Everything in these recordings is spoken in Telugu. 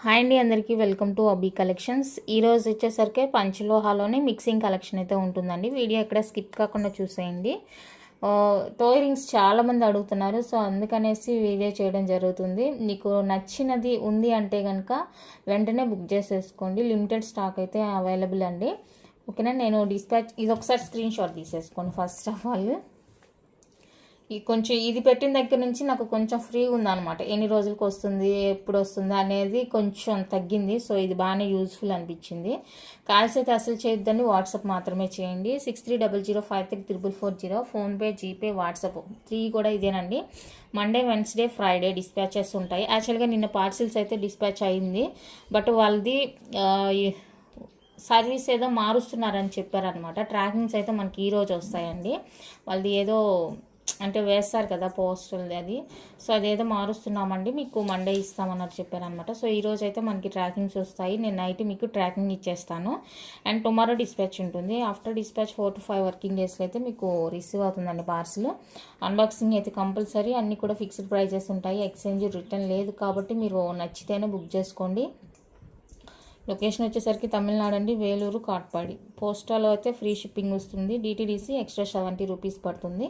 హాయ్ అండి, అందరికీ వెల్కమ్ టు అబీ కలెక్షన్స్. ఈరోజు వచ్చేసరికి పంచలోహాలోనే మిక్సింగ్ కలెక్షన్ అయితే ఉంటుందండి. వీడియో ఎక్కడ స్కిప్ కాకుండా చూసేయండి. టోయ్ రింగ్స్ చాలామంది అడుగుతున్నారు, సో అందుకనేసి వీడియో చేయడం జరుగుతుంది. మీకు నచ్చినది ఉంది అంటే కనుక వెంటనే బుక్ చేసేసుకోండి. లిమిటెడ్ స్టాక్ అయితే అవైలబుల్ అండి. ఓకేనా, నేను డిస్పాచ్ ఇది ఒకసారి స్క్రీన్ షాట్ తీసేసుకోండి. ఫస్ట్ ఆఫ్ ఆల్ కొంచెం ఇది పెట్టిన దగ్గర నుంచి నాకు కొంచెం ఫ్రీ ఉందన్నమాట. ఎన్ని రోజులకు వస్తుంది, ఎప్పుడు వస్తుంది అనేది కొంచెం తగ్గింది. సో ఇది బాగానే యూజ్ఫుల్ అనిపించింది. కాల్స్ అయితే అసలు చేయొద్దండి, వాట్సాప్ మాత్రమే చేయండి. 6300533440 ఫోన్పే, జీపే, వాట్సాప్ 3 కూడా ఇదేనండి. మండే, వెన్స్డే, ఫ్రైడే డిస్పాచెస్ ఉంటాయి. యాక్చువల్గా నిన్న పార్సిల్స్ అయితే డిస్పాచ్ అయింది, బట్ వాళ్ళది సర్వీస్ ఏదో మారుస్తున్నారని చెప్పారనమాట. ట్రాకింగ్స్ అయితే మనకి ఈరోజు వస్తాయండి. వాళ్ళది ఏదో అంటే వేస్తారు కదా పోస్టల్ అది, సో అదేదో మారుస్తున్నామండి, మీకు మండే ఇస్తామన్నట్టు చెప్పారనమాట. సో ఈరోజు అయితే మనకి ట్రాకింగ్స్ వస్తాయి. నేను నైట్ మీకు ట్రాకింగ్ ఇచ్చేస్తాను. అండ్ టుమారో డిస్పాచ్ ఉంటుంది. ఆఫ్టర్ డిస్పాచ్ 4 to 5 వర్కింగ్ డేస్లో అయితే మీకు రిసీవ్ అవుతుందండి పార్సిల్. అన్బాక్సింగ్ అయితే కంపల్సరీ. అన్నీ కూడా ఫిక్స్డ్ ప్రైజెస్ ఉంటాయి. ఎక్స్చేంజ్ రిటర్న్ లేదు కాబట్టి మీరు నచ్చితేనే బుక్ చేసుకోండి. లొకేషన్ వచ్చేసరికి తమిళనాడు అండి, వేలూరు, కాట్పాడి. పోస్టాలో అయితే ఫ్రీ షిప్పింగ్ వస్తుంది. డిటీడీసీ ఎక్స్ట్రా 70 రూపీస్ పడుతుంది.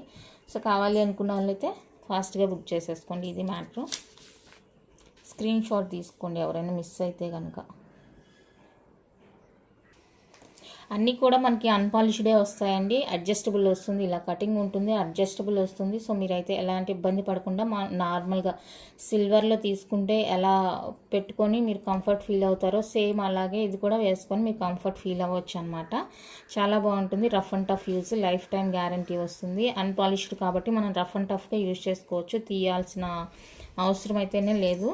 సో కావాలి అనుకున్న వాళ్ళైతే ఫాస్ట్గా బుక్ చేసేసుకోండి. ఇది మ్యాటర్. స్క్రీన్ షాట్ తీసుకోండి ఎవరైనా మిస్ అయితే కనుక. అన్నీ కూడా మనకి అన్పాలిష్డే వస్తాయండి. అడ్జస్టబుల్ వస్తుంది, ఇలా కటింగ్ ఉంటుంది, అడ్జస్టబుల్ వస్తుంది. సో మీరైతే ఎలాంటి ఇబ్బంది పడకుండా నార్మల్గా సిల్వర్లో తీసుకుంటే ఎలా పెట్టుకొని మీరు కంఫర్ట్ ఫీల్ అవుతారో సేమ్ అలాగే ఇది కూడా వేసుకొని మీరు కంఫర్ట్ ఫీల్ అవ్వచ్చు అనమాట. చాలా బాగుంటుంది. Rough and tough use, life time guarantee వస్తుంది. అన్పాలిష్డ్ కాబట్టి మనం రఫ్ అండ్ టఫ్గా యూజ్ చేసుకోవచ్చు. తీయాల్సిన అవసరం అయితేనే లేదు.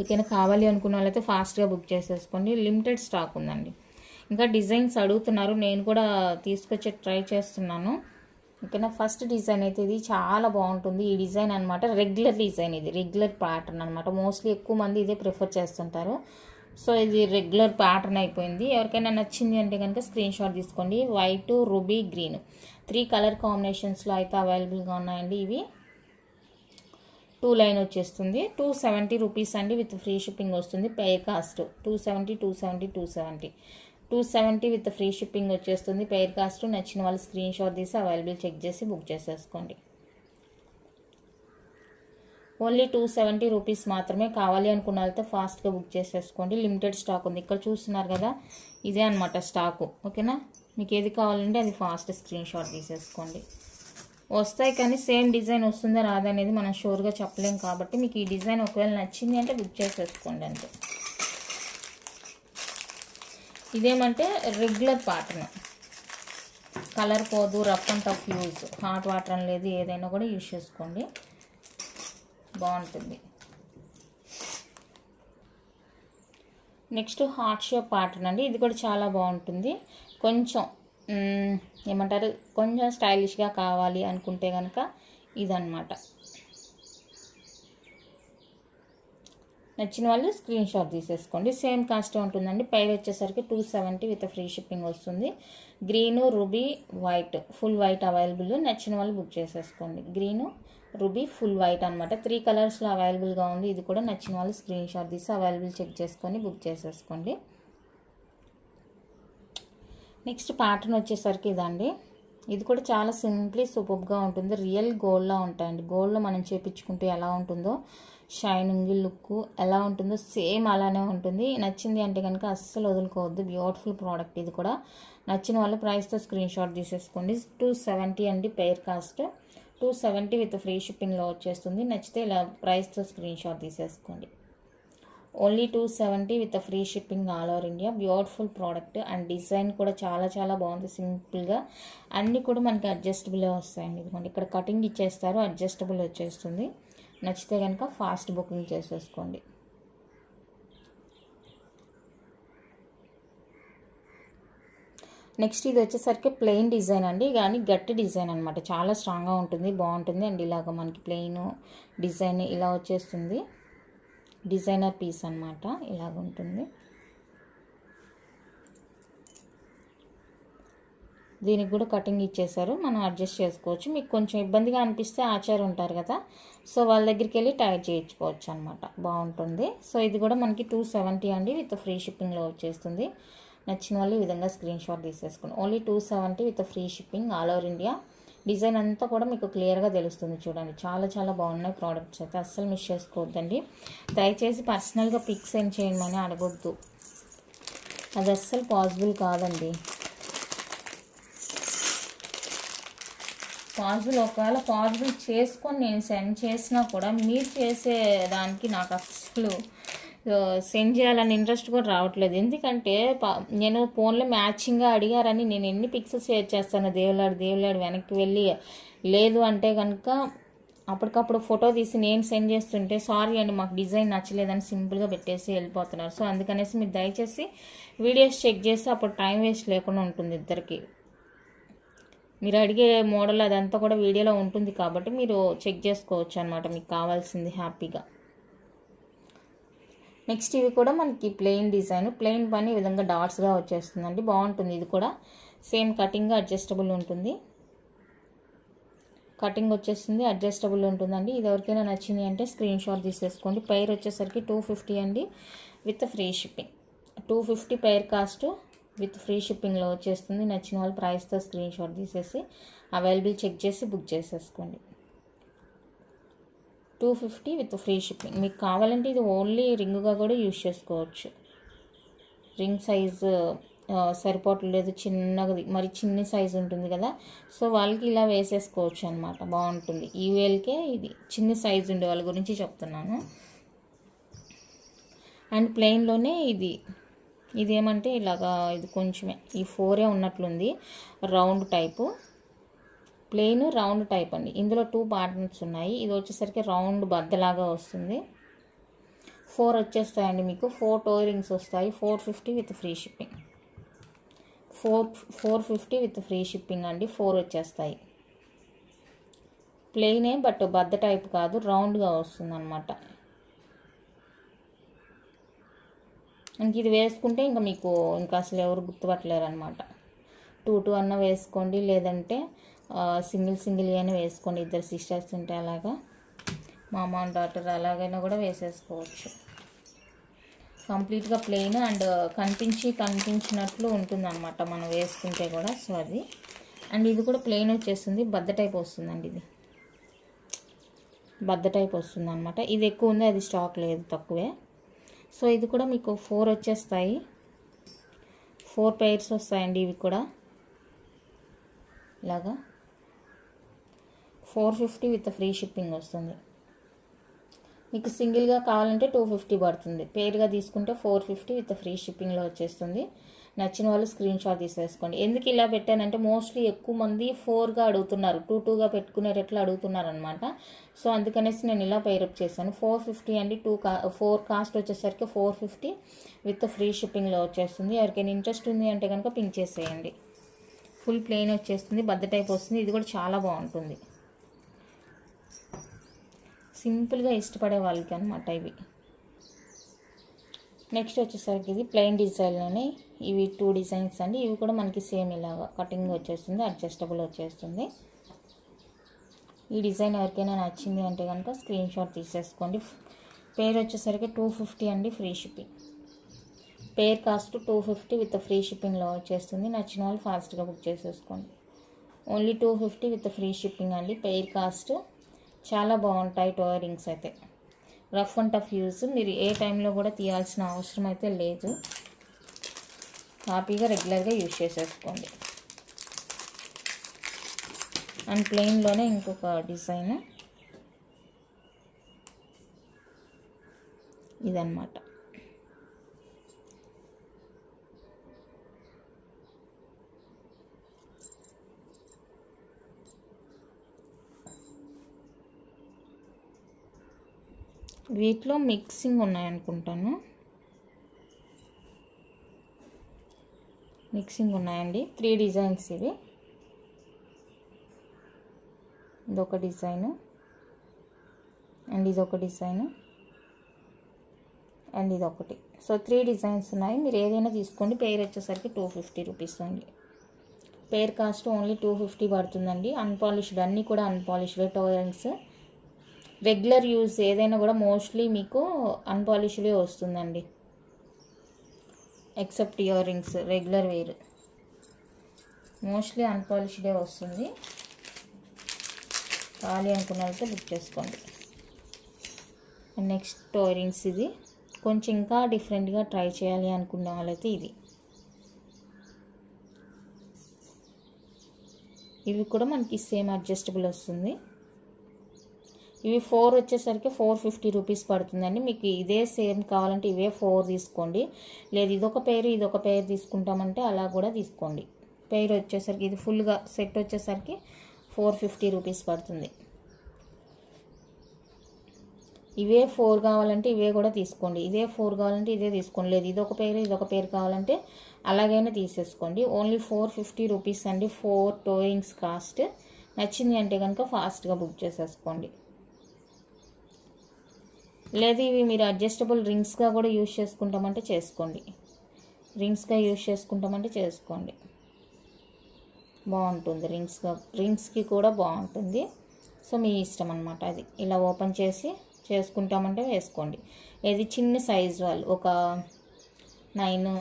ఓకేనా, కావాలి అనుకున్న వాళ్ళైతే ఫాస్ట్గా బుక్ చేసేసుకోండి. లిమిటెడ్ స్టాక్ ఉందండి. ఇంకా డిజైన్స్ అడుగుతున్నారు, నేను కూడా తీసుకొచ్చే ట్రై చేస్తున్నాను. ఓకేనా, ఫస్ట్ డిజైన్ అయితే ఇది చాలా బాగుంటుంది. ఈ డిజైన్ అనమాట రెగ్యులర్ డిజైన్, ఇది రెగ్యులర్ ప్యాటర్న్ అనమాట. మోస్ట్లీ ఎక్కువ మంది ఇదే ప్రిఫర్ చేస్తుంటారు. సో ఇది రెగ్యులర్ ప్యాటర్న్ అయిపోయింది. ఎవరికైనా నచ్చింది అంటే కనుక స్క్రీన్ షాట్ తీసుకోండి. వైట్, రూబీ, గ్రీన్ 3 కలర్ కాంబినేషన్స్లో అయితే అవైలబుల్గా ఉన్నాయండి. ఇవి 2 లైన్ వచ్చేస్తుంది. 270 రూపీస్ అండి, విత్ ఫ్రీ షిప్పింగ్ వస్తుంది. Pair cost 270 with free shipping వచ్చేస్తుంది. Pair cost. నచ్చిన వాళ్ళు స్క్రీన్ షాట్ తీసి అవైలబుల్ చెక్ చేసి బుక్ చేసేసుకోండి. ఓన్లీ 270 రూపీస్ మాత్రమే. కావాలి అనుకున్న వాళ్ళతో ఫాస్ట్గా బుక్ చేసేసుకోండి. లిమిటెడ్ స్టాక్ ఉంది. ఇక్కడ చూస్తున్నారు కదా, ఇదే అనమాట స్టాకు. ఓకేనా, మీకు ఏది కావాలంటే అది ఫాస్ట్ స్క్రీన్ షాట్ తీసేసుకోండి. వస్తాయి కానీ సేమ్ డిజైన్ వస్తుందా రాదా అనేది మనం షూర్గా చెప్పలేం కాబట్టి మీకు ఈ డిజైన్ ఒకవేళ నచ్చింది అంటే బుక్ చేసేసుకోండి అంతే. ఇదేమంటే రెగ్యులర్ ప్యాటర్న్, కలర్ పోదు, rough and tough use, hot water అని లేదు, ఏదైనా కూడా యూజ్ చేసుకోండి, బాగుంటుంది. నెక్స్ట్ హార్ట్ షేప్ ప్యాటర్న్ అండి. ఇది కూడా చాలా బాగుంటుంది. కొంచెం ఏమంటారు, కొంచెం స్టైలిష్గా కావాలి అనుకుంటే కనుక ఇదన్నమాట. నచ్చిన వాళ్ళు స్క్రీన్ షాట్ తీసేసుకోండి. సేమ్ కాస్ట్ ఉంటుందండి. పైర్ వచ్చేసరికి 270 విత్ ఫ్రీ షిప్పింగ్ వస్తుంది. Green, ruby, white, full white available. నచ్చిన వాళ్ళు బుక్ చేసేసుకోండి. గ్రీను, రూబీ, ఫుల్ వైట్ అనమాట. 3 కలర్స్లో అవైలబుల్గా ఉంది. ఇది కూడా నచ్చిన వాళ్ళు స్క్రీన్ షాట్ తీసి అవైలబుల్ చెక్ చేసుకొని బుక్ చేసేసుకోండి. నెక్స్ట్ ప్యాటర్న్ వచ్చేసరికి ఇదండి. ఇది కూడా చాలా సింప్లీ సూపర్గా ఉంటుంది. రియల్ గోల్డ్లా ఉంటాయండి. గోల్డ్లో మనం చేపించుకుంటే ఎలా ఉంటుందో, షైనింగ్ లుక్ ఎలా ఉంటుందో సేమ్ అలానే ఉంటుంది. నచ్చింది అంటే కనుక అస్సలు వదులుకోవద్దు. Beautiful product. ఇది కూడా నచ్చిన వాళ్ళు ప్రైస్తో స్క్రీన్ షాట్ తీసేసుకోండి. 270 అండి పెయిర్ కాస్ట్. 270 విత్ ఫ్రీ షిప్పింగ్లో వచ్చేస్తుంది. నచ్చితే ఇలా ప్రైస్తో స్క్రీన్ షాట్ తీసేసుకోండి. Only 270 with free shipping all over India. Beautiful product and design కూడా చాలా చాలా బాగుంది. సింపుల్గా అన్నీ కూడా మనకి అడ్జస్టబుల్ వస్తాయండి. ఇదిగోండి ఇక్కడ కటింగ్ ఇచ్చేస్తారు, అడ్జస్టబుల్ వచ్చేస్తుంది. నచ్చితే కనుక ఫాస్ట్ బుకింగ్ చేసేసుకోండి. నెక్స్ట్ ఇది వచ్చేసరికి ప్లెయిన్ డిజైన్ అండి, కానీ గట్టి డిజైన్ అనమాట. చాలా స్ట్రాంగ్గా ఉంటుంది, బాగుంటుంది. అండ్ ఇలాగ మనకి ప్లెయిన్ డిజైన్ ఇలా వచ్చేస్తుంది. డిజైనర్ పీస్ అనమాట, ఇలాగ ఉంటుంది. దీనికి కూడా కటింగ్ ఇచ్చేసారు, మనం అడ్జస్ట్ చేసుకోవచ్చు. మీకు కొంచెం ఇబ్బందిగా అనిపిస్తే ఆచార్య ఉంటారు కదా, సో వాళ్ళ దగ్గరికి వెళ్ళి టైట్ చేయించుకోవచ్చు అనమాట, బాగుంటుంది. సో ఇది కూడా మనకి 270 అండి, విత్ ఫ్రీ షిప్పింగ్లో వచ్చేస్తుంది. నచ్చిన వాళ్ళు ఈ విధంగా స్క్రీన్ షాట్ తీసేసుకోండి. Only 270 with free shipping all over India. Design అంతా కూడా మీకు క్లియర్గా తెలుస్తుంది చూడండి. చాలా చాలా బాగున్నాయి ప్రోడక్ట్స్ అయితే, అస్సలు మిస్ చేసుకోవద్దండి. దయచేసి పర్సనల్గా పిక్స్ సెండ్ చేయమని అడగొద్దు, అది అస్సలు పాసిబుల్ కాదండి. ఒకవేళ పాసిబుల్ చేసుకొని నేను సెండ్ చేసినా కూడా మీరు చేసేదానికి నాకు అస్సలు సెండ్ చేయాలని ఇంట్రెస్ట్ కూడా రావట్లేదు. ఎందుకంటే నేను ఫోన్లో మ్యాచింగ్గా అడిగారని నేను ఎన్ని పిక్స్ షేర్ చేస్తాను, దేవులాడు వెనక్కి వెళ్ళి లేదు అంటే కనుక అప్పటికప్పుడు ఫోటో తీసి నేను సెండ్ చేస్తుంటే సారీ అండి మాకు డిజైన్ నచ్చలేదని సింపుల్గా పెట్టేసి వెళ్ళిపోతున్నారు. సో అందుకనేసి మీరు దయచేసి వీడియోస్ చెక్ చేసి అప్పుడు టైం వేస్ట్ లేకుండా ఉంటుంది ఇద్దరికి. మీరు అడిగే మోడల్ అదంతా కూడా వీడియోలో ఉంటుంది కాబట్టి మీరు చెక్ చేసుకోవచ్చు అనమాట, మీకు కావాల్సింది హ్యాపీగా. నెక్స్ట్ ఇవి కూడా మనకి ప్లెయిన్ డిజైన్, ప్లెయిన్ పని ఈ విధంగా డాట్స్గా వచ్చేస్తుందండి, బాగుంటుంది. ఇది కూడా సేమ్ కటింగ్ అడ్జస్టబుల్ ఉంటుంది, కటింగ్ వచ్చేస్తుంది, అడ్జస్టబుల్ ఉంటుందండి. ఇది ఎవరికైనా నచ్చింది అంటే స్క్రీన్ షాట్ తీసేసుకోండి. పైర్ వచ్చేసరికి 250 అండి with free shipping. 250 pair cost with free షిప్పింగ్లో వచ్చేస్తుంది. నచ్చిన వాళ్ళు ప్రైస్తో స్క్రీన్ షాట్ తీసేసి అవైలబుల్ చెక్ చేసి బుక్ చేసేసుకోండి. 250 విత్ ఫ్రీ షిప్పింగ్. మీకు కావాలంటే ఇది ఓన్లీ రింగ్గా కూడా యూజ్ చేసుకోవచ్చు. రింగ్ సైజు సరిపోవట్లేదు, చిన్నది మరి చిన్న సైజు ఉంటుంది కదా, సో వాళ్ళకి ఇలా వేసేసుకోవచ్చు అనమాట, బాగుంటుంది. ఈ వేల్కే ఇది చిన్న సైజు ఉండే వాళ్ళ గురించి చెప్తున్నాను. అండ్ ప్లెయిన్లోనే ఇదేమంటే ఇలాగా ఇది కొంచెమే ఈ 4 ఉన్నట్లుంది, round type, plain round type అండి. ఇందులో 2 పార్ట్స్ ఉన్నాయి. ఇది వచ్చేసరికి రౌండ్ బద్దలాగా వస్తుంది. 4 వచ్చేస్తాయండి మీకు, 4 టో రింగ్స్ వస్తాయి. 450 with free shipping. 450 with free shipping అండి. 4 వచ్చేస్తాయి. ప్లెయినే బట్ బద్ద టైప్ కాదు, రౌండ్గా వస్తుంది అనమాట. ఇంక ఇది వేసుకుంటే ఇంకా మీకు ఇంకా అసలు ఎవరు గుర్తుపట్టలేరు అనమాట. 2 అన్న వేసుకోండి, లేదంటే సింగిల్ అయినా వేసుకోండి. ఇద్దరు సిస్టర్స్ ఉంటే అలాగా, మామ అండ్ డాటర్ అలాగైనా కూడా వేసేసుకోవచ్చు. కంప్లీట్గా ప్లెయిన్ అండ్ కనిపించినట్లు ఉంటుంది అనమాట మనం వేసుకుంటే కూడా. సో అది అండ్ ఇది కూడా ప్లెయిన్ వచ్చేస్తుంది, బద్ద టైప్ వస్తుందండి. ఇది బద్ద టైప్ వస్తుంది అనమాట. ఇది ఎక్కువ ఉంది, అది స్టాక్ లేదు, తక్కువే. సో ఇది కూడా మీకు 4 వచ్చేస్తాయి. 4 పైర్స్ వస్తాయండి ఇవి కూడా ఇలాగా. 450 విత్ ఫ్రీ షిప్పింగ్ వస్తుంది. మీకు సింగిల్గా కావాలంటే 250 పడుతుంది, పేర్గా తీసుకుంటే 450 విత్ ఫ్రీ షిప్పింగ్లో వచ్చేస్తుంది. నచ్చిన వాళ్ళు స్క్రీన్ షాట్ తీసేసుకోండి. ఎందుకు ఇలా పెట్టానంటే మోస్ట్లీ ఎక్కువ మంది 4గా అడుగుతున్నారు, 2గా పెట్టుకునేటట్లు అడుగుతున్నారు అనమాట. సో అందుకనేసి నేను ఇలా పైరప్ చేశాను. 450 అండి. 4 కాస్ట్ వచ్చేసరికి 450 విత్ ఫ్రీ షిప్పింగ్లో వచ్చేస్తుంది. ఎవరికైనా ఇంట్రెస్ట్ ఉంది అంటే కనుక పింక్ చేసేయండి. ఫుల్ ప్లెయిన్ వచ్చేస్తుంది, బద్ద టైప్ వస్తుంది. ఇది కూడా చాలా బాగుంటుంది, సింపుల్గా ఇష్టపడే వాళ్ళకి అనమాట ఇవి. నెక్స్ట్ వచ్చేసరికి ఇది ప్లెయిన్ డిజైన్లోనే ఇవి 2 డిజైన్స్ అండి. ఇవి కూడా మనకి సేమ్ ఇలాగా కటింగ్ వచ్చేస్తుంది, అడ్జస్టబుల్ వచ్చేస్తుంది. ఈ డిజైన్ ఎవరికైనా నచ్చింది అంటే కనుక స్క్రీన్ షాట్ తీసేసుకోండి. పేర్ వచ్చేసరికి 250 అండి, free shipping. Pair cost 250 with free షిప్పింగ్లో వచ్చేస్తుంది. నచ్చిన వాళ్ళు ఫాస్ట్గా బుక్ చేసేసుకోండి. ఓన్లీ 250 విత్ ఫ్రీ షిప్పింగ్ అండి. పేర్ కాస్ట్ చాలా బాగుంటాయి టో రింగ్స్ అయితే, రఫ్ అండ్ టఫ్ యూజ్. మీరు ఏ టైంలో కూడా తీయాల్సిన అవసరం అయితే లేదు, హ్యాపీగా రెగ్యులర్గా యూజ్ చేసేసుకోండి. అండ్ ప్లెయిన్లోనే ఇంకొక డిజైన్ ఇదన్నమాట. వీటిలో మిక్సింగ్ ఉన్నాయనుకుంటాను, మిక్సింగ్ ఉన్నాయండి. 3 డిజైన్స్ ఇవి. ఇదొక డిజైన్ అండ్ ఇదొక డిజైన్ అండ్ ఇదొకటి. సో 3 డిజైన్స్ ఉన్నాయి, మీరు ఏదైనా తీసుకోండి. పేర్ వచ్చేసరికి 250 రూపీస్ అండి. పేర్ కాస్ట్ ఓన్లీ 250 పడుతుందండి. అన్పాలిష్డ్, అన్నీ కూడా unpolished toe earrings. Regular use ఏదైనా కూడా మోస్ట్లీ మీకు అన్పాలిష్డే వస్తుందండి, except earrings. Regular wear mostly అన్పాలిష్డే వస్తుంది. కావాలి అనుకున్న వాళ్ళతో బుక్ చేసుకోండి. Next toe earrings. ఇది కొంచెం ఇంకా డిఫరెంట్గా ట్రై చేయాలి అనుకున్న వాళ్ళైతే ఇది. ఇవి కూడా మనకి సేమ్ అడ్జస్టబుల్ వస్తుంది. ఇవి 4 వచ్చేసరికి 450 రూపీస్ పడుతుందండి. మీకు ఇదే సేమ్ కావాలంటే ఇవే 4 తీసుకోండి, లేదు ఇదొక పేరు తీసుకుంటామంటే అలా కూడా తీసుకోండి. పేరు వచ్చేసరికి ఇది ఫుల్గా సెట్ వచ్చేసరికి 450 రూపీస్ పడుతుంది. ఇవే 4 కావాలంటే ఇవే కూడా తీసుకోండి, ఇదే 4 కావాలంటే ఇదే తీసుకోండి, లేదు ఇదొక పేరు కావాలంటే అలాగైనా తీసేసుకోండి. ఓన్లీ 450 రూపీస్ అండి 4 టో ఇయరింగ్స్ కాస్ట్. నచ్చింది అంటే కనుక ఫాస్ట్గా బుక్ చేసేసుకోండి. లేదు ఇవి మీరు అడ్జస్టబుల్ రింగ్స్గా కూడా యూజ్ చేసుకుంటామంటే చేసుకోండి, చేసుకోండి. బాగుంటుంది రింగ్స్కి కూడా బాగుంటుంది. సో మీ ఇష్టం అన్నమాట. అది ఇలా ఓపెన్ చేసి చేసుకుంటామంటే వేసుకోండి. ఇది చిన్న సైజు వాళ్ళు ఒక 9,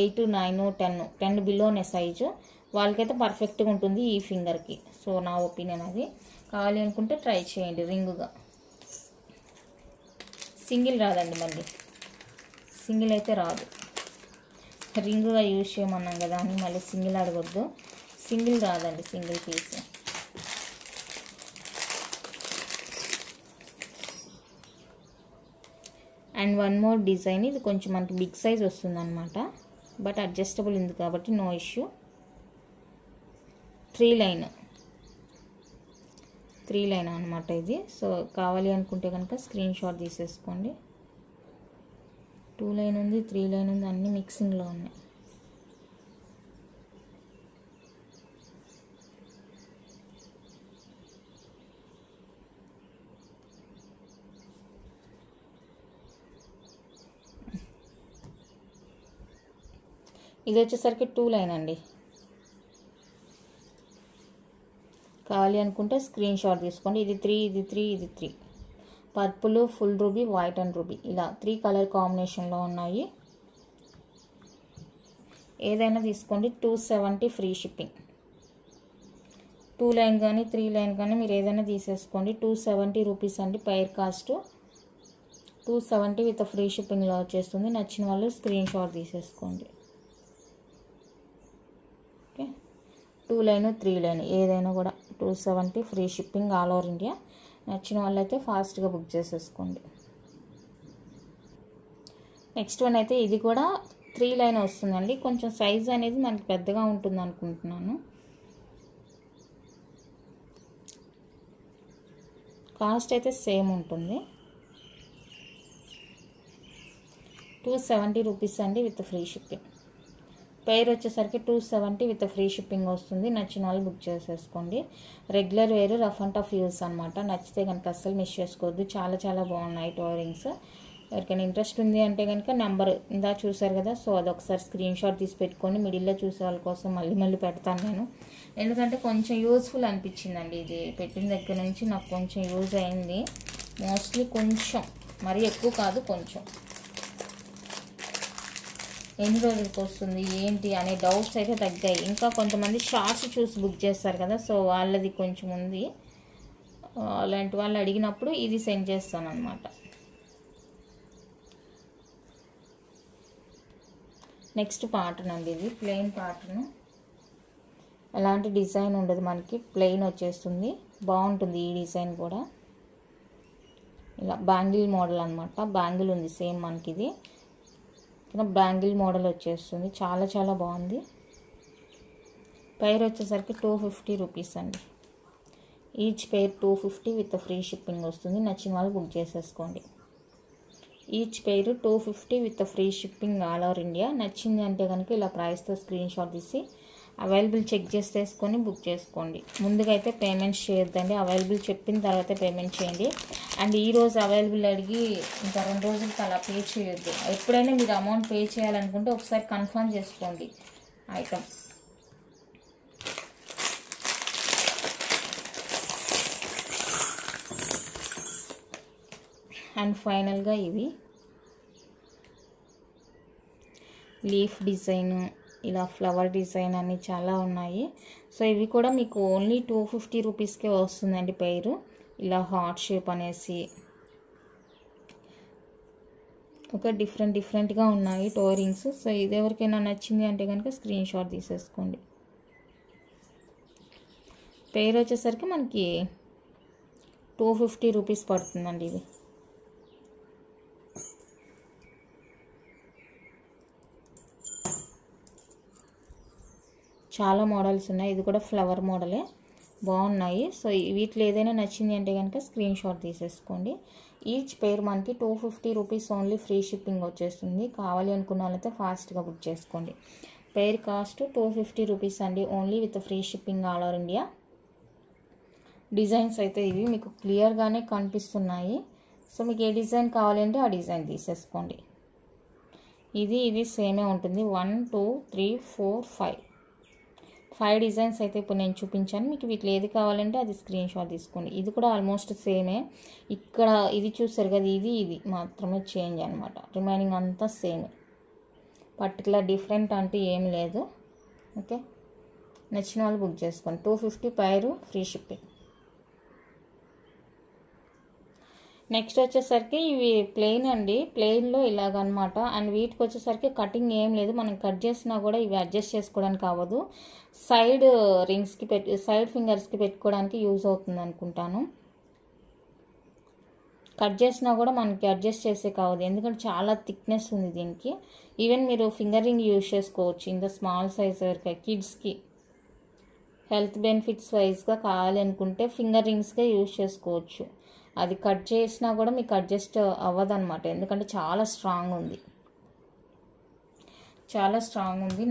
8, 9, 10 బిలోనే సైజు వాళ్ళకైతే పర్ఫెక్ట్గా ఉంటుంది ఈ ఫింగర్కి. సో నా ఒపీనియన్ అది. కావాలి అనుకుంటే ట్రై చేయండి. రింగుగా సింగిల్ రాదండి, మళ్ళీ సింగిల్ అయితే రాదు. రింగుగా యూజ్ చేయమన్నాం కదా అని మళ్ళీ సింగిల్ అడగొద్దు. సింగిల్ రాదండి, single piece. And one more design. ఇది కొంచెం మనకి బిగ్ సైజ్ వస్తుంది అనమాట, బట్ అడ్జస్టబుల్ ఉంది కాబట్టి నో ఇష్యూ. 3 లైన్ అనమాట ఇది. సో కావాలి అనుకుంటే కనుక స్క్రీన్ షాట్ తీసేసుకోండి. 2 లైన్ ఉంది, 3 లైన్ ఉంది, అన్నీ మిక్సింగ్లో ఉన్నాయి. ఇది వచ్చేసరికి 2 లైన్ అండి. కావాలి అనుకుంటే స్క్రీన్ షాట్ తీసుకోండి. ఇది 3 purple, full ruby, white and ruby, ఇలా 3 కలర్ కాంబినేషన్లో ఉన్నాయి. ఏదైనా తీసుకోండి. 270 ఫ్రీ షిప్పింగ్. 2 లైన్ కానీ 3 లైన్ కానీ మీరు ఏదైనా తీసేసుకోండి. 270 రూపీస్ అండి పైర్ కాస్ట్. 270 విత్ ఫ్రీ షిప్పింగ్లో వచ్చేస్తుంది. నచ్చిన వాళ్ళు స్క్రీన్ షాట్ తీసేసుకోండి. ఓకే, 2 లైన్ 3 లైన్ ఏదైనా కూడా 270 free shipping all over India. నచ్చిన వాళ్ళైతే ఫాస్ట్గా బుక్ చేసేసుకోండి. నెక్స్ట్ వన్ అయితే ఇది కూడా 3 లైన్ వస్తుందండి. కొంచెం సైజ్ అనేది మనకి పెద్దగా ఉంటుంది అనుకుంటున్నాను. కాస్ట్ అయితే సేమ్ ఉంటుంది. 270 రూపీస్ అండి విత్ ఫ్రీ షిప్పింగ్. పేర్ వచ్చేసరికి 270 విత్ ఫ్రీ షిప్పింగ్ వస్తుంది. నచ్చిన వాళ్ళు బుక్ చేసేసుకోండి. రెగ్యులర్ వేరు, రఫ్ అండ్ టఫ్ యూస్ అనమాట. నచ్చితే కనుక అస్సలు మిస్ చేసుకోవద్దు. చాలా చాలా బాగున్నాయి టో ఇయరింగ్స్. ఎవరికైనా ఇంట్రెస్ట్ ఉంది అంటే కనుక నెంబర్ ఇందా చూసారు కదా, సో అదొకసారి స్క్రీన్ షాట్ తీసి పెట్టుకొని మిడిల్లో చూసే వాళ్ళ కోసం మళ్ళీ పెడతాను నేను. ఎందుకంటే కొంచెం యూస్ఫుల్ అనిపించిందండి. ఇది పెట్టిన దగ్గర నుంచి నాకు కొంచెం యూజ్ అయింది. మోస్ట్లీ కొంచెం, మరీ ఎక్కువ కాదు, కొంచెం. ఎన్ని రోజులకి వస్తుంది ఏంటి అనే డౌట్స్ అయితే తగ్గాయి. ఇంకా కొంతమంది షార్ట్స్ చూసి బుక్ చేస్తారు కదా, సో వాళ్ళది కొంచెం ఉంది. అలాంటి వాళ్ళు అడిగినప్పుడు ఇది సెండ్ చేస్తాను అనమాట. నెక్స్ట్ ప్యాటర్న్ అండి. ఇది ప్లెయిన్ ప్యాటర్న్, ఎలాంటి డిజైన్ ఉండదు మనకి, ప్లెయిన్ వచ్చేస్తుంది. బాగుంటుంది ఈ డిజైన్ కూడా. ఇలా బ్యాంగిల్ మోడల్ అనమాట. బ్యాంగిల్ ఉంది సేమ్ మనకి. ఇది బ్యాంగిల్ మోడల్ వచ్చేస్తుంది. చాలా చాలా బాగుంది. పైర్ వచ్చేసరికి 250 రూపీస్ అండి. Each pair 250 with free shipping వస్తుంది. నచ్చిన వాళ్ళు బుక్ చేసేసుకోండి. ఈచ్ పేరు 250 with free shipping all over India. నచ్చింది అంటే కనుక ఇలా ప్రైస్తో స్క్రీన్ షాట్ తీసి అవైలబుల్ చెక్ చేసేసుకొని బుక్ చేసుకోండి. ముందుగా అయితే పేమెంట్స్ చేయొద్దండి, అవైలబుల్ చెప్పిన తర్వాత పేమెంట్ చేయండి. అండ్ ఈరోజు అవైలబుల్ అడిగి ఇంకా 2 రోజులకి అలా పే చేయొద్దు. ఎప్పుడైనా మీరు అమౌంట్ పే చేయాలనుకుంటే ఒకసారి కన్ఫర్మ్ చేసుకోండి ఐటమ్. అండ్ ఫైనల్గా ఇవి లీఫ్ డిజైన్, ఇలా ఫ్లవర్ డిజైన్ అన్ని చాలా ఉన్నాయి. సో ఇవి కూడా మీకు ఓన్లీ 250 రూపీస్కే వస్తుందండి పేరు. ఇలా హార్ట్ షేప్ అనేసి ఒక డిఫరెంట్గా ఉన్నాయి టో రింగ్స్. సో ఇది ఎవరికైనా నచ్చింది అంటే కనుక స్క్రీన్ షాట్ తీసేసుకోండి. పేరు వచ్చేసరికి మనకి 250 రూపీస్ పడుతుందండి ఇది. చాలా మోడల్స్ ఉన్నాయి. ఇది కూడా ఫ్లవర్ మోడలే, బాగున్నాయి. సో వీటిలో ఏదైనా నచ్చింది అంటే కనుక స్క్రీన్ షాట్ తీసేసుకోండి. ఈచ్ పేర్ మనకి 250 రూపీస్ ఓన్లీ, ఫ్రీ షిప్పింగ్ వచ్చేస్తుంది. కావాలి అనుకున్న వాళ్ళైతే ఫాస్ట్గా బుక్ చేసుకోండి. పేర్ కాస్ట్ 250 రూపీస్ అండి, only with free shipping all over India. Designs అయితే ఇవి మీకు క్లియర్గానే కనిపిస్తున్నాయి. సో మీకు ఏ డిజైన్ కావాలంటే ఆ డిజైన్ తీసేసుకోండి. ఇది సేమే ఉంటుంది. 1 2 3 4 5 డిజైన్స్ అయితే ఇప్పుడు నేను చూపించాను. మీకు వీటిలో ఏది కావాలంటే అది స్క్రీన్ షాట్ తీసుకోండి. ఇది కూడా ఆల్మోస్ట్ సేమే. ఇక్కడ ఇది చూసారు కదా, ఇది మాత్రమే చేంజ్ అనమాట. రిమైనింగ్ అంతా సేమే, పర్టికులర్ డిఫరెంట్ అంటే ఏం లేదు. ఓకే, నచ్చిన వాళ్ళు బుక్ చేసుకోండి. 250 పైరు, ఫ్రీ షిప్పింగ్. నెక్స్ట్ వచ్చేసరికి ఇవి ప్లెయిన్ అండి, ప్లెయిన్లో ఇలాగనమాట. అండ్ వీటికి వచ్చేసరికి కటింగ్ ఏం లేదు. మనం కట్ చేసినా కూడా ఇవి అడ్జస్ట్ చేసుకోవడానికి అవ్వదు. సైడ్ రింగ్స్కి సైడ్ ఫింగర్స్కి పెట్టుకోవడానికి యూజ్ అవుతుంది అనుకుంటాను. కట్ చేసినా కూడా మనకి అడ్జస్ట్ చేసే కావద్దు, ఎందుకంటే చాలా థిక్నెస్ ఉంది దీనికి. ఈవెన్ మీరు ఫింగర్ రింగ్ యూజ్ చేసుకోవచ్చు. ఇంత స్మాల్ సైజ్ వరకు కిడ్స్కి హెల్త్ బెనిఫిట్స్ వైజ్గా కావాలి అనుకుంటే ఫింగర్ రింగ్స్గా యూజ్ చేసుకోవచ్చు. అది కట్ చేసినా కూడా మీకు అడ్జస్ట్ అవ్వదన్నమాట, ఎందుకంటే చాలా స్ట్రాంగ్ ఉంది.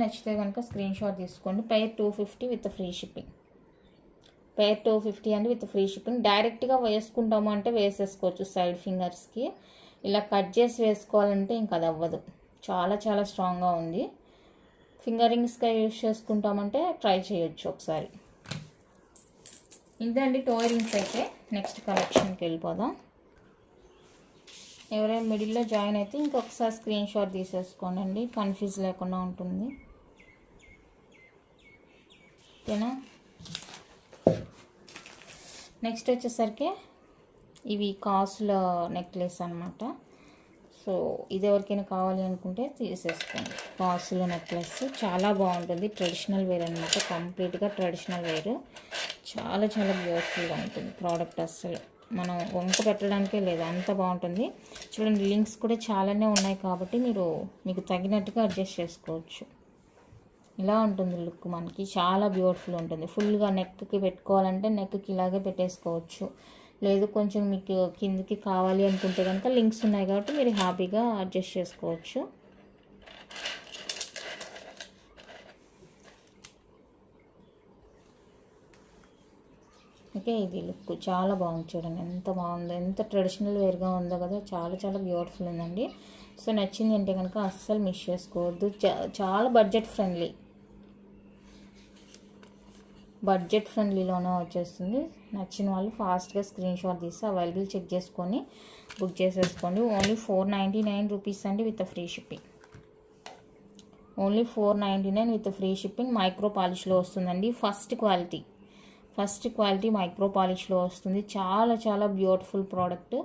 నచ్చితే కనుక స్క్రీన్ షాట్ తీసుకోండి. పేర్ 250 విత్ ఫ్రీ షిప్పింగ్. పేర్ 250 అండి విత్ ఫ్రీ షిప్పింగ్. డైరెక్ట్గా వేసుకుంటాము అంటే వేసేసుకోవచ్చు సైడ్ ఫింగర్స్కి. ఇలా కట్ చేసి వేసుకోవాలంటే ఇంకా అది అవ్వదు, చాలా స్ట్రాంగ్గా ఉంది. ఫింగర్ రింగ్స్గా యూజ్ చేసుకుంటామంటే ట్రై చేయొచ్చు ఒకసారి. ఇదండి టో రింగ్స్ అయితే. నెక్స్ట్ కలెక్షన్కి వెళ్ళిపోదాం. ఎవరైనా మిడిల్లో జాయిన్ అయితే ఇంకొకసారి స్క్రీన్ షాట్ తీసేసుకోండి, కన్ఫ్యూజ్ లేకుండా ఉంటుంది. ఓకేనా. నెక్స్ట్ వచ్చేసరికి ఇవి కాసుల నెక్లెస్ అనమాట. సో ఇది ఎవరికైనా కావాలి అనుకుంటే తీసేసుకోండి. కాసుల నెక్లెస్ చాలా బాగుంటుంది, ట్రెడిషనల్ వేర్ అనమాట. కంప్లీట్గా ట్రెడిషనల్ వేర్. చాలా బ్యూటిఫుల్గా ఉంటుంది ప్రోడక్ట్. అస్సలు మనం వంక పెట్టడానికే లేదు, అంత బాగుంటుంది. చూడండి, లింక్స్ కూడా చాలానే ఉన్నాయి కాబట్టి మీకు తగినట్టుగా అడ్జస్ట్ చేసుకోవచ్చు. ఇలా ఉంటుంది లుక్ మనకి, చాలా బ్యూటిఫుల్ ఉంటుంది. ఫుల్గా నెక్కి పెట్టుకోవాలంటే నెక్కి ఇలాగే పెట్టేసుకోవచ్చు. లేదు కొంచెం మీకు కిందికి కావాలి అనుకుంటే కనుక లింక్స్ ఉన్నాయి కాబట్టి మీరు హ్యాపీగా అడ్జస్ట్ చేసుకోవచ్చు. ఓకే, ఇది లుక్ చాలా బాగుంది. చూడండి ఎంత బాగుందో, ఎంత ట్రెడిషనల్ వేర్గా ఉందో కదా, చాలా బ్యూటిఫుల్ ఉందండి. సో నచ్చింది అంటే కనుక అస్సలు మిస్ చేసుకోవద్దు. చాలా బడ్జెట్ ఫ్రెండ్లీలోనే వచ్చేస్తుంది. నచ్చిన వాళ్ళు ఫాస్ట్గా స్క్రీన్ షాట్ తీసి అవైలబుల్ చెక్ చేసుకొని బుక్ చేసేసుకోండి. ఓన్లీ 499 రూపీస్ అండి with free shipping. Only 499 with free shipping. Micro పాలిష్లో వస్తుందండి. ఫస్ట్ క్వాలిటీ మైక్రో పాలిష్లో వస్తుంది. చాలా బ్యూటిఫుల్ ప్రోడక్ట్.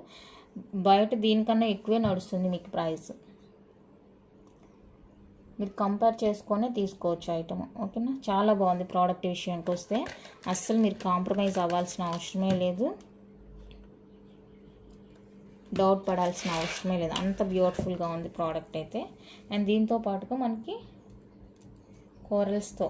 బయట దీనికన్నా ఎక్కువే నడుస్తుంది మీకు ప్రైస్. మీరు కంపేర్ చేసుకొని తీసుకోవచ్చు ఐటమ్. ఓకేనా, చాలా బాగుంది ప్రోడక్ట్ విషయానికి వస్తే. అస్సలు మీరు కాంప్రమైజ్ అవ్వాల్సిన అవసరమే లేదు, డౌట్ పడాల్సిన అవసరమే లేదు. అంత బ్యూటిఫుల్గా ఉంది ప్రోడక్ట్ అయితే. అండ్ దీంతో పాటుగా మనకి కోరల్స్తో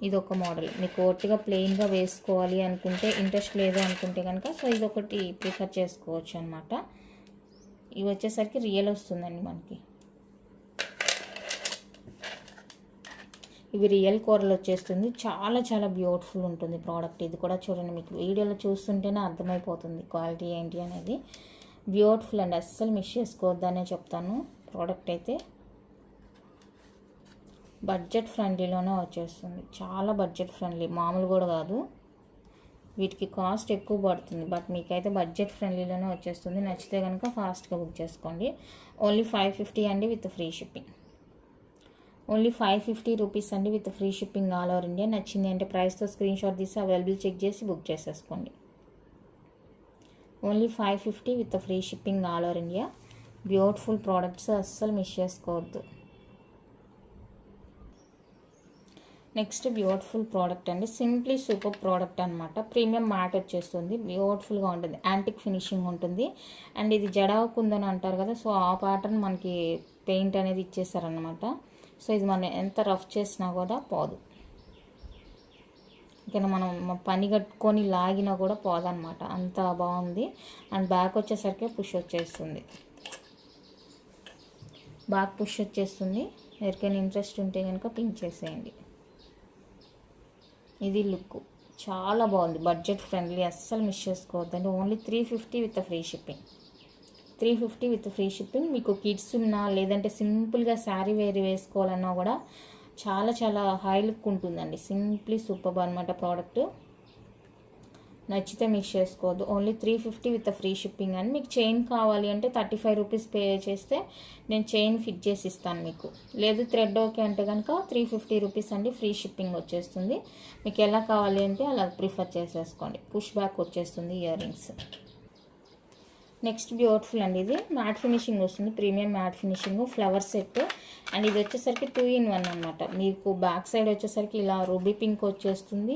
ఇది ఒక మోడల్. మీకు ఒట్టిగా ప్లెయిన్గా వేసుకోవాలి అనుకుంటే, ఇంట్రెస్ట్ లేదు అనుకుంటే కనుక సో ఇదొకటి ప్రిఫర్ చేసుకోవచ్చు అనమాట. ఇవి వచ్చేసరికి రియల్ వస్తుందండి మనకి. ఇవి రియల్ కోరల్ వచ్చేస్తుంది. చాలా బ్యూటిఫుల్ ఉంటుంది ప్రోడక్ట్. ఇది కూడా చూడండి, మీకు వీడియోలో చూస్తుంటేనే అర్థమైపోతుంది క్వాలిటీ ఏంటి అనేది. బ్యూటిఫుల్ అండి, అస్సలు మిస్ చేసుకోవద్దనే చెప్తాను. ప్రోడక్ట్ అయితే బడ్జెట్ ఫ్రెండ్లీలోనే వచ్చేస్తుంది. చాలా బడ్జెట్ ఫ్రెండ్లీ, మామూలు కూడా కాదు. వీటికి కాస్ట్ ఎక్కువ పడుతుంది, బట్ మీకైతే బడ్జెట్ ఫ్రెండ్లీలోనే వచ్చేస్తుంది. నచ్చితే కనుక ఫాస్ట్గా బుక్ చేసుకోండి. ఓన్లీ 550 అండి with free shipping. Only 550 rupees అండి with free shipping all over India. నచ్చింది అంటే ప్రైస్తో స్క్రీన్ షాట్ తీసి అవైలబుల్ చెక్ చేసి బుక్ చేసేసుకోండి. Only 550 with free shipping all over India. Beautiful products, అస్సలు మిస్ చేసుకోవద్దు. నెక్స్ట్ బ్యూటిఫుల్ ప్రోడక్ట్ అండి, సింప్లీ సూపర్ ప్రోడక్ట్ అనమాట. ప్రీమియం మ్యాట్ వచ్చేస్తుంది, బ్యూటిఫుల్గా ఉంటుంది, యాంటిక్ ఫినిషింగ్ ఉంటుంది. అండ్ ఇది జడావుకుందని అంటారు కదా, సో ఆ ప్యాటర్న్ మనకి పెయింట్ అనేది ఇచ్చేసారనమాట. సో ఇది మనం ఎంత రఫ్ చేసినా కూడా పోదు, ఇంకా మనం పని కట్టుకొని లాగినా కూడా పోదన్నమాట, అంత బాగుంది. అండ్ బ్యాక్ వచ్చేసరికి పుష్ వచ్చేస్తుంది, బ్యాక్ పుష్ వచ్చేస్తుంది. ఎవరికైనా ఇంట్రెస్ట్ ఉంటే కనుక పింక్ చేసేయండి. ఇది లుక్ చాలా బాగుంది, బడ్జెట్ ఫ్రెండ్లీ, అస్సలు మిస్ చేసుకోవద్దండి. Only 350 with free shipping. 350 with free shipping. మీకు కిడ్స్ ఉన్నా లేదంటే సింపుల్గా శారీ వేసుకోవాలన్నా కూడా చాలా చాలా హై లుక్ ఉంటుందండి. సింప్లీ సూపర్ అనమాట ప్రోడక్ట్. నచ్చితే మిస్ చేసుకోవద్దు. Only 350 with free shipping. అండి మీకు చైన్ కావాలి అంటే 35 రూపీస్ పే చేస్తే నేను చైన్ ఫిట్ చేసి ఇస్తాను మీకు. లేదు థ్రెడ్ ఓకే అంటే కనుక 350 రూపీస్ అండి, ఫ్రీ షిప్పింగ్ వచ్చేస్తుంది. మీకు ఎలా కావాలి అంటే అలా ప్రిఫర్ చేసేసుకోండి. పుష్ బ్యాక్ వచ్చేస్తుంది ఇయర్ రింగ్స్. నెక్స్ట్ బ్యూటిఫుల్ అండి, ఇది మ్యాట్ ఫినిషింగ్ వస్తుంది, premium matte finishing flower set. And ఇది వచ్చేసరికి 2 in 1 అనమాట. మీకు బ్యాక్ సైడ్ వచ్చేసరికి ఇలా రూబీ పింక్ వచ్చేస్తుంది,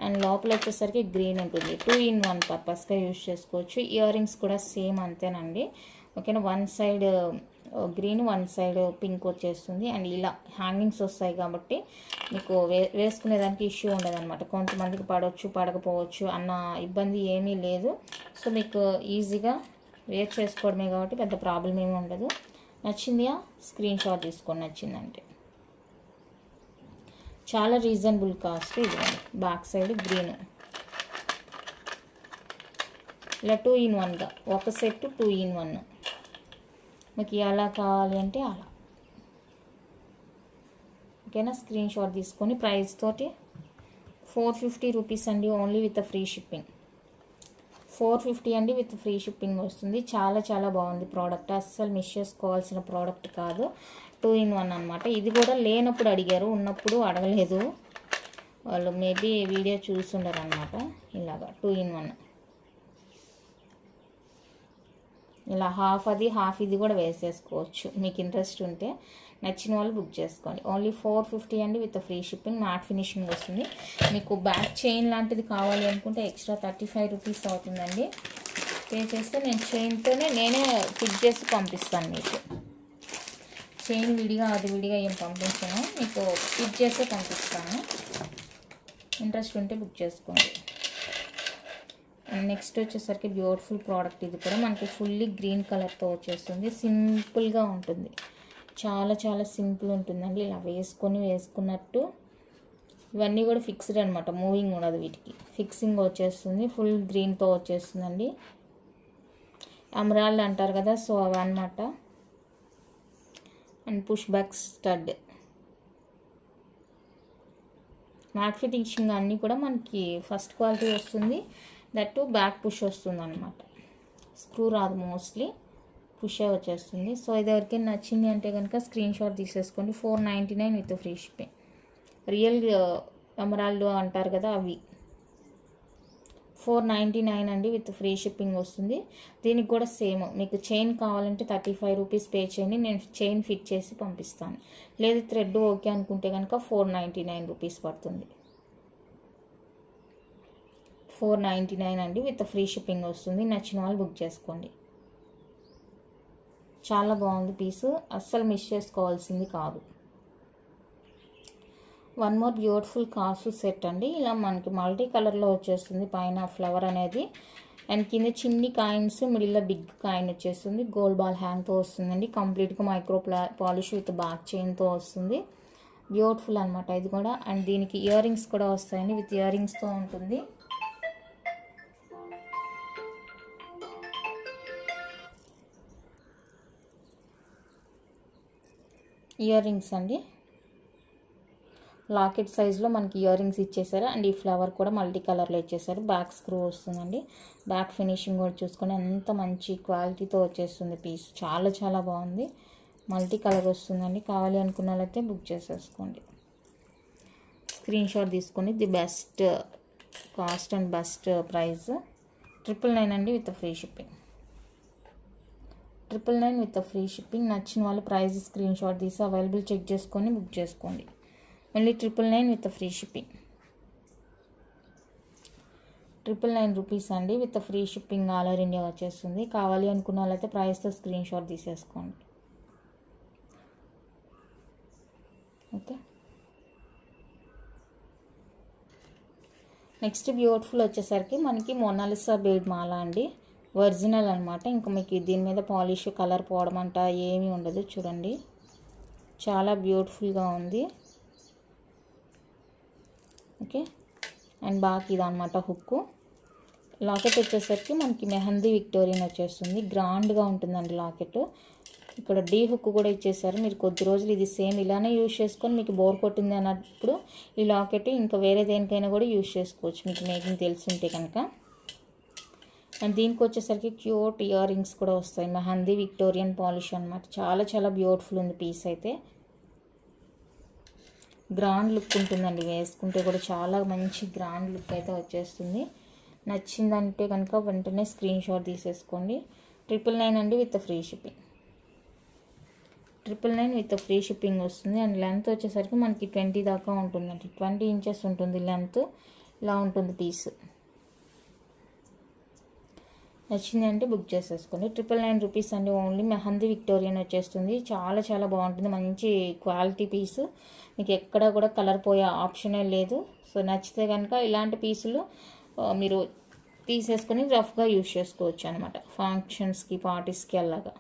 అండ్ లోపల వచ్చేసరికి గ్రీన్ ఉంటుంది. 2 in 1 పర్పస్గా యూజ్ చేసుకోవచ్చు. ఇయర్ రింగ్స్ కూడా సేమ్ అంతేనండి, ఓకేనా. One side green, one side pink వచ్చేస్తుంది. అండ్ ఇలా హ్యాంగింగ్స్ వస్తాయి కాబట్టి మీకు వేసుకునేదానికి ఇష్యూ ఉండదు అనమాట. కొంతమందికి పడవచ్చు పడకపోవచ్చు అన్న ఇబ్బంది ఏమీ లేదు. సో మీకు ఈజీగా వేర్ చేసుకోవడమే కాబట్టి పెద్ద ప్రాబ్లం ఏమీ ఉండదు. నచ్చిందిగా స్క్రీన్ షాట్ తీసుకోండి నచ్చిందంటే. చాలా రీజనబుల్ కాస్ట్. ఇది బ్యాక్ సైడ్ గ్రీన్ ఇలా 2 in 1గా ఒక సెట్ 2 in 1. మీకు ఎలా కావాలి అంటే అలా, ఓకేనా. స్క్రీన్ షాట్ తీసుకొని ప్రైస్ తోటి 450 రూపీస్ అండి, ఓన్లీ విత్ ఫ్రీ షిప్పింగ్. 450 అండి విత్ ఫ్రీ షిప్పింగ్ వస్తుంది. చాలా చాలా బాగుంది ప్రోడక్ట్, అస్సలు మిస్ చేసుకోవాల్సిన ప్రోడక్ట్ కాదు. 2 in 1 అనమాట. ఇది కూడా లేనప్పుడు అడిగారు, ఉన్నప్పుడు అడగలేదు వాళ్ళు, మేబీ వీడియో చూస్తుండరు అనమాట. ఇలాగా 2 in 1 ఇలా హాఫ్ అది హాఫ్ ఇది కూడా వేసేసుకోవచ్చు మీకు ఇంట్రెస్ట్ ఉంటే. నచ్చిన వాళ్ళు బుక్ చేసుకోండి. ఓన్లీ 450 అండి with free shipping. Matte finishing వస్తుంది. మీకు బ్యాక్ చైన్ లాంటిది కావాలి అనుకుంటే ఎక్స్ట్రా 35 రూపీస్ అవుతుందండి. పే చేస్తే నేను చైన్తోనే నేనే ఫిట్ చేసి పంపిస్తాను మీకు. చైన్ విడిగా అది విడిగా ఏం పంపించాను, మీకు ఫిట్ చేసే పంపిస్తాను. ఇంట్రెస్ట్ ఉంటే బుక్ చేసుకోండి. అండ్ నెక్స్ట్ వచ్చేసరికి బ్యూటిఫుల్ ప్రోడక్ట్. ఇది కూడా మనకి ఫుల్లీ గ్రీన్ కలర్తో వచ్చేస్తుంది. సింపుల్గా ఉంటుంది, చాలా చాలా సింపుల్ ఉంటుందండి. ఇలా వేసుకున్నట్టు ఇవన్నీ కూడా ఫిక్స్డ్ అనమాట, మూవింగ్ ఉండదు వీటికి. ఫిక్సింగ్ వచ్చేస్తుంది, ఫుల్ గ్రీన్తో వచ్చేస్తుందండి. ఎమరాల్డ్ అంటారు కదా, సో అవి అనమాట. And push back stud. Matte finishing అన్నీ కూడా మనకి ఫస్ట్ క్వాలిటీ వస్తుంది. దట్టు బ్యాక్ పుష్ వస్తుంది అనమాట, స్క్రూ రాదు, మోస్ట్లీ పుషే వచ్చేస్తుంది. సో ఇది ఎవరికైనా నచ్చింది అంటే కనుక స్క్రీన్ షాట్ తీసేసుకోండి. 499 with free shipping. Real emerald అంటారు కదా అవి 499 అండి విత్ ఫ్రీ షిప్పింగ్ వస్తుంది. దీనికి కూడా సేమ్, మీకు చైన్ కావాలంటే 35 రూపీస్ పే చేయండి, నేను చైన్ ఫిట్ చేసి పంపిస్తాను. లేదు థ్రెడ్ ఓకే అనుకుంటే కనుక 499 రూపీస్ పడుతుంది. 499 అండి విత్ ఫ్రీ షిప్పింగ్ వస్తుంది. నచ్చిన వాళ్ళు బుక్ చేసుకోండి. చాలా బాగుంది పీసు, అస్సలు మిస్ చేసుకోవాల్సింది కాదు. వన్ మోర్ బ్యూటిఫుల్ కాసు సెట్ అండి. ఇలా మనకి మల్టీ కలర్లో వచ్చేస్తుంది, పైన ఫ్లవర్ అనేది అండ్ కింద చిన్ని కాయిన్స్, మిడిల్లో బిగ్ కాయిన్ వచ్చేస్తుంది. గోల్డ్ బాల్ హ్యాంగ్తో వస్తుందండి. కంప్లీట్గా మైక్రో పాలిష్ విత్ బ్యాక్ చైన్తో వస్తుంది. బ్యూటిఫుల్ అనమాట ఇది కూడా. అండ్ దీనికి ఇయర్ రింగ్స్ కూడా వస్తాయండి, విత్ ఇయర్ రింగ్స్తో ఉంటుంది. ఇయర్ రింగ్స్ అండి, లాకెట్ సైజ్లో మనకి ఇయర్ రింగ్స్ ఇచ్చేసారు. అండ్ ఈ ఫ్లవర్ కూడా మల్టీ కలర్లో ఇచ్చేసారు. బ్యాక్ స్క్రూ వస్తుందండి. బ్యాక్ ఫినిషింగ్ కూడా చూసుకొని ఎంత మంచి క్వాలిటీతో వచ్చేస్తుంది పీస్. చాలా చాలా బాగుంది. మల్టీ కలర్ వస్తుందండి. కావాలి అనుకున్న వాళ్ళైతే బుక్ చేసేసుకోండి. స్క్రీన్ షాట్ తీసుకొని the best cost and best price 999 అండి with free shipping. 999 with free shipping. నచ్చిన వాళ్ళు ప్రైస్ స్క్రీన్ షాట్ తీసి అవైలబుల్ చెక్ చేసుకొని బుక్ చేసుకోండి. Only 999 with free shipping. 999 rupees అండి with free shipping all over India వచ్చేస్తుంది. కావాలి అనుకున్న వాళ్ళైతే ప్రైస్తో స్క్రీన్ షాట్ తీసేసుకోండి. ఓకే, నెక్స్ట్ బ్యూటిఫుల్ వచ్చేసరికి మనకి మొనాలిసా బీడ్ మాల అండి. ఒరిజినల్ అనమాట. ఇంకా మీకు దీని మీద పాలిష్ కలర్ పోవడం అంట ఏమీ ఉండదు. చూడండి చాలా బ్యూటిఫుల్గా ఉంది. ఓకే, అండ్ బాగా ఇదన్నమాట హుక్కు. లాకెట్ వచ్చేసరికి మనకి మెహందీ విక్టోరియన్ వచ్చేస్తుంది. గ్రాండ్గా ఉంటుందండి లాకెట్. ఇక్కడ డీ హుక్ కూడా ఇచ్చేసారు. మీరు కొద్ది రోజులు ఇది సేమ్ ఇలానే యూజ్ చేసుకొని మీకు బోర్ కొట్టింది అన్నప్పుడు ఈ లాకెట్ ఇంకా వేరే దేనికైనా కూడా యూజ్ చేసుకోవచ్చు మీకు మేకింగ్ తెలుసుంటే కనుక. అండ్ దీనికి వచ్చేసరికి క్యూట్ ఇయర్ రింగ్స్ కూడా వస్తాయి. మెహందీ విక్టోరియన్ పాలిష్ అనమాట. చాలా చాలా బ్యూటిఫుల్ ఉంది పీస్ అయితే. గ్రాండ్ లుక్ ఉంటుందండి. వేసుకుంటే కూడా చాలా మంచి గ్రాండ్ లుక్ అయితే వచ్చేస్తుంది. నచ్చిందంటే కనుక వెంటనే స్క్రీన్ షాట్ తీసేసుకోండి. 999 అండి with free shipping. 999 with free shipping వస్తుంది. అండ్ లెంత్ వచ్చేసరికి మనకి 20 దాకా ఉంటుందండి. 20 ఇంచెస్ ఉంటుంది లెంత్. ఇలా ఉంటుంది పీస్. నచ్చింది అంటే బుక్ చేసేసుకోండి. 999 రూపీస్ అండి. ఓన్లీ మెహందీ విక్టోరియన్ వచ్చేస్తుంది. చాలా చాలా బాగుంటుంది. మంచి క్వాలిటీ పీసు. మీకు ఎక్కడ కూడా కలర్ పోయే ఆప్షనే లేదు. సో నచ్చితే కనుక ఇలాంటి పీసులు మీరు తీసేసుకొని రఫ్గా యూజ్ చేసుకోవచ్చు అనమాట. ఫంక్షన్స్కి పార్టీస్కి అలాగా.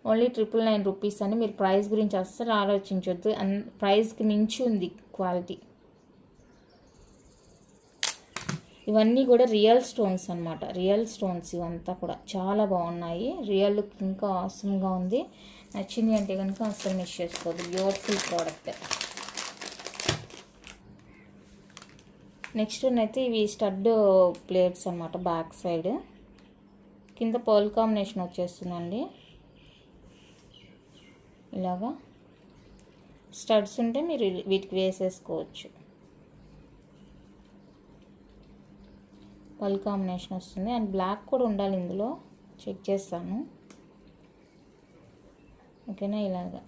ఓన్లీ 999 రూపీస్ అండి. మీరు ప్రైస్ గురించి అస్సలు ఆలోచించవద్దు. ప్రైస్కి మించి ఉంది క్వాలిటీ. ఇవన్నీ కూడా రియల్ స్టోన్స్ అనమాట. రియల్ స్టోన్స్ ఇవంతా కూడా చాలా బాగున్నాయి. రియల్ లుక్ ఇంకా ఆసమ్గా ఉంది. నచ్చింది అంటే కనుక అస్సలు మిస్ చేసుకోవద్దు. Beautiful product. నెక్స్ట్ అయితే ఇవి స్టడ్ ప్లేట్స్ అనమాట. బ్యాక్ సైడ్ కింద పర్ల్ కాంబినేషన్ వచ్చేస్తుందండి. ఇలాగా స్టడ్స్ ఉంటే మీరు వీటికి వేసేసుకోవచ్చు. పర్ల్ కాంబినేషన్ వస్తుంది. అండ్ బ్లాక్ కూడా ఉండాలి ఇందులో. చెక్ చేస్తాను. ఓకేనా, ఇలాగా.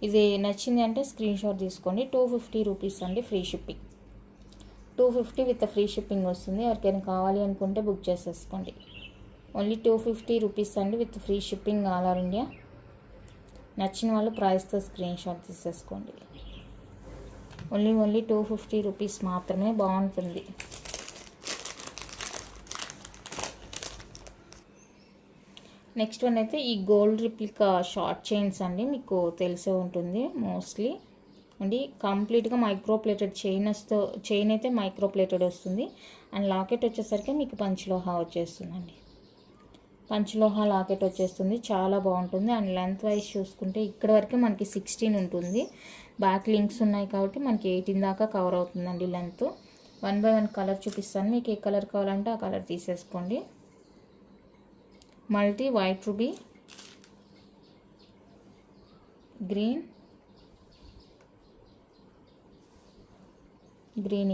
ఇది నచ్చింది అంటే స్క్రీన్ షాట్ తీసుకోండి. 250 రూపీస్ అండి free shipping. 250 with free shipping వస్తుంది. ఎవరికైనా కావాలి అనుకుంటే బుక్ చేసేసుకోండి. ఓన్లీ 250 రూపీస్ అండి with free shipping all over India. నచ్చిన వాళ్ళు ప్రైస్తో స్క్రీన్ షాట్ తీసేసుకోండి. ఓన్లీ 250 రూపీస్ మాత్రమే. బాగుంటుంది. నెక్స్ట్ వన్ అయితే ఈ గోల్డ్ రిప్లికా షార్ట్ చైన్స్ అండి. మీకు తెలిసే ఉంటుంది మోస్ట్లీ అండి. కంప్లీట్గా మైక్రోప్లేటెడ్ చైన్ అయితే మైక్రోప్లేటెడ్ వస్తుంది. అండ్ లాకెట్ వచ్చేసరికి మీకు పంచలోహా వచ్చేస్తుందండి. పంచలోహా లాకెట్ వచ్చేస్తుంది. చాలా బాగుంటుంది. అండ్ లెంత్ వైజ్ చూసుకుంటే ఇక్కడ వరకు మనకి 16 ఉంటుంది. బ్యాక్ లింక్స్ ఉన్నాయి కాబట్టి మనకి 18 దాకా కవర్ అవుతుందండి లెంత్. 1 బై 1 కలర్ చూపిస్తాను. మీకు ఏ కలర్ కావాలంటే ఆ కలర్ తీసేసుకోండి. మల్టీ వైట్ రూబీ, గ్రీన్,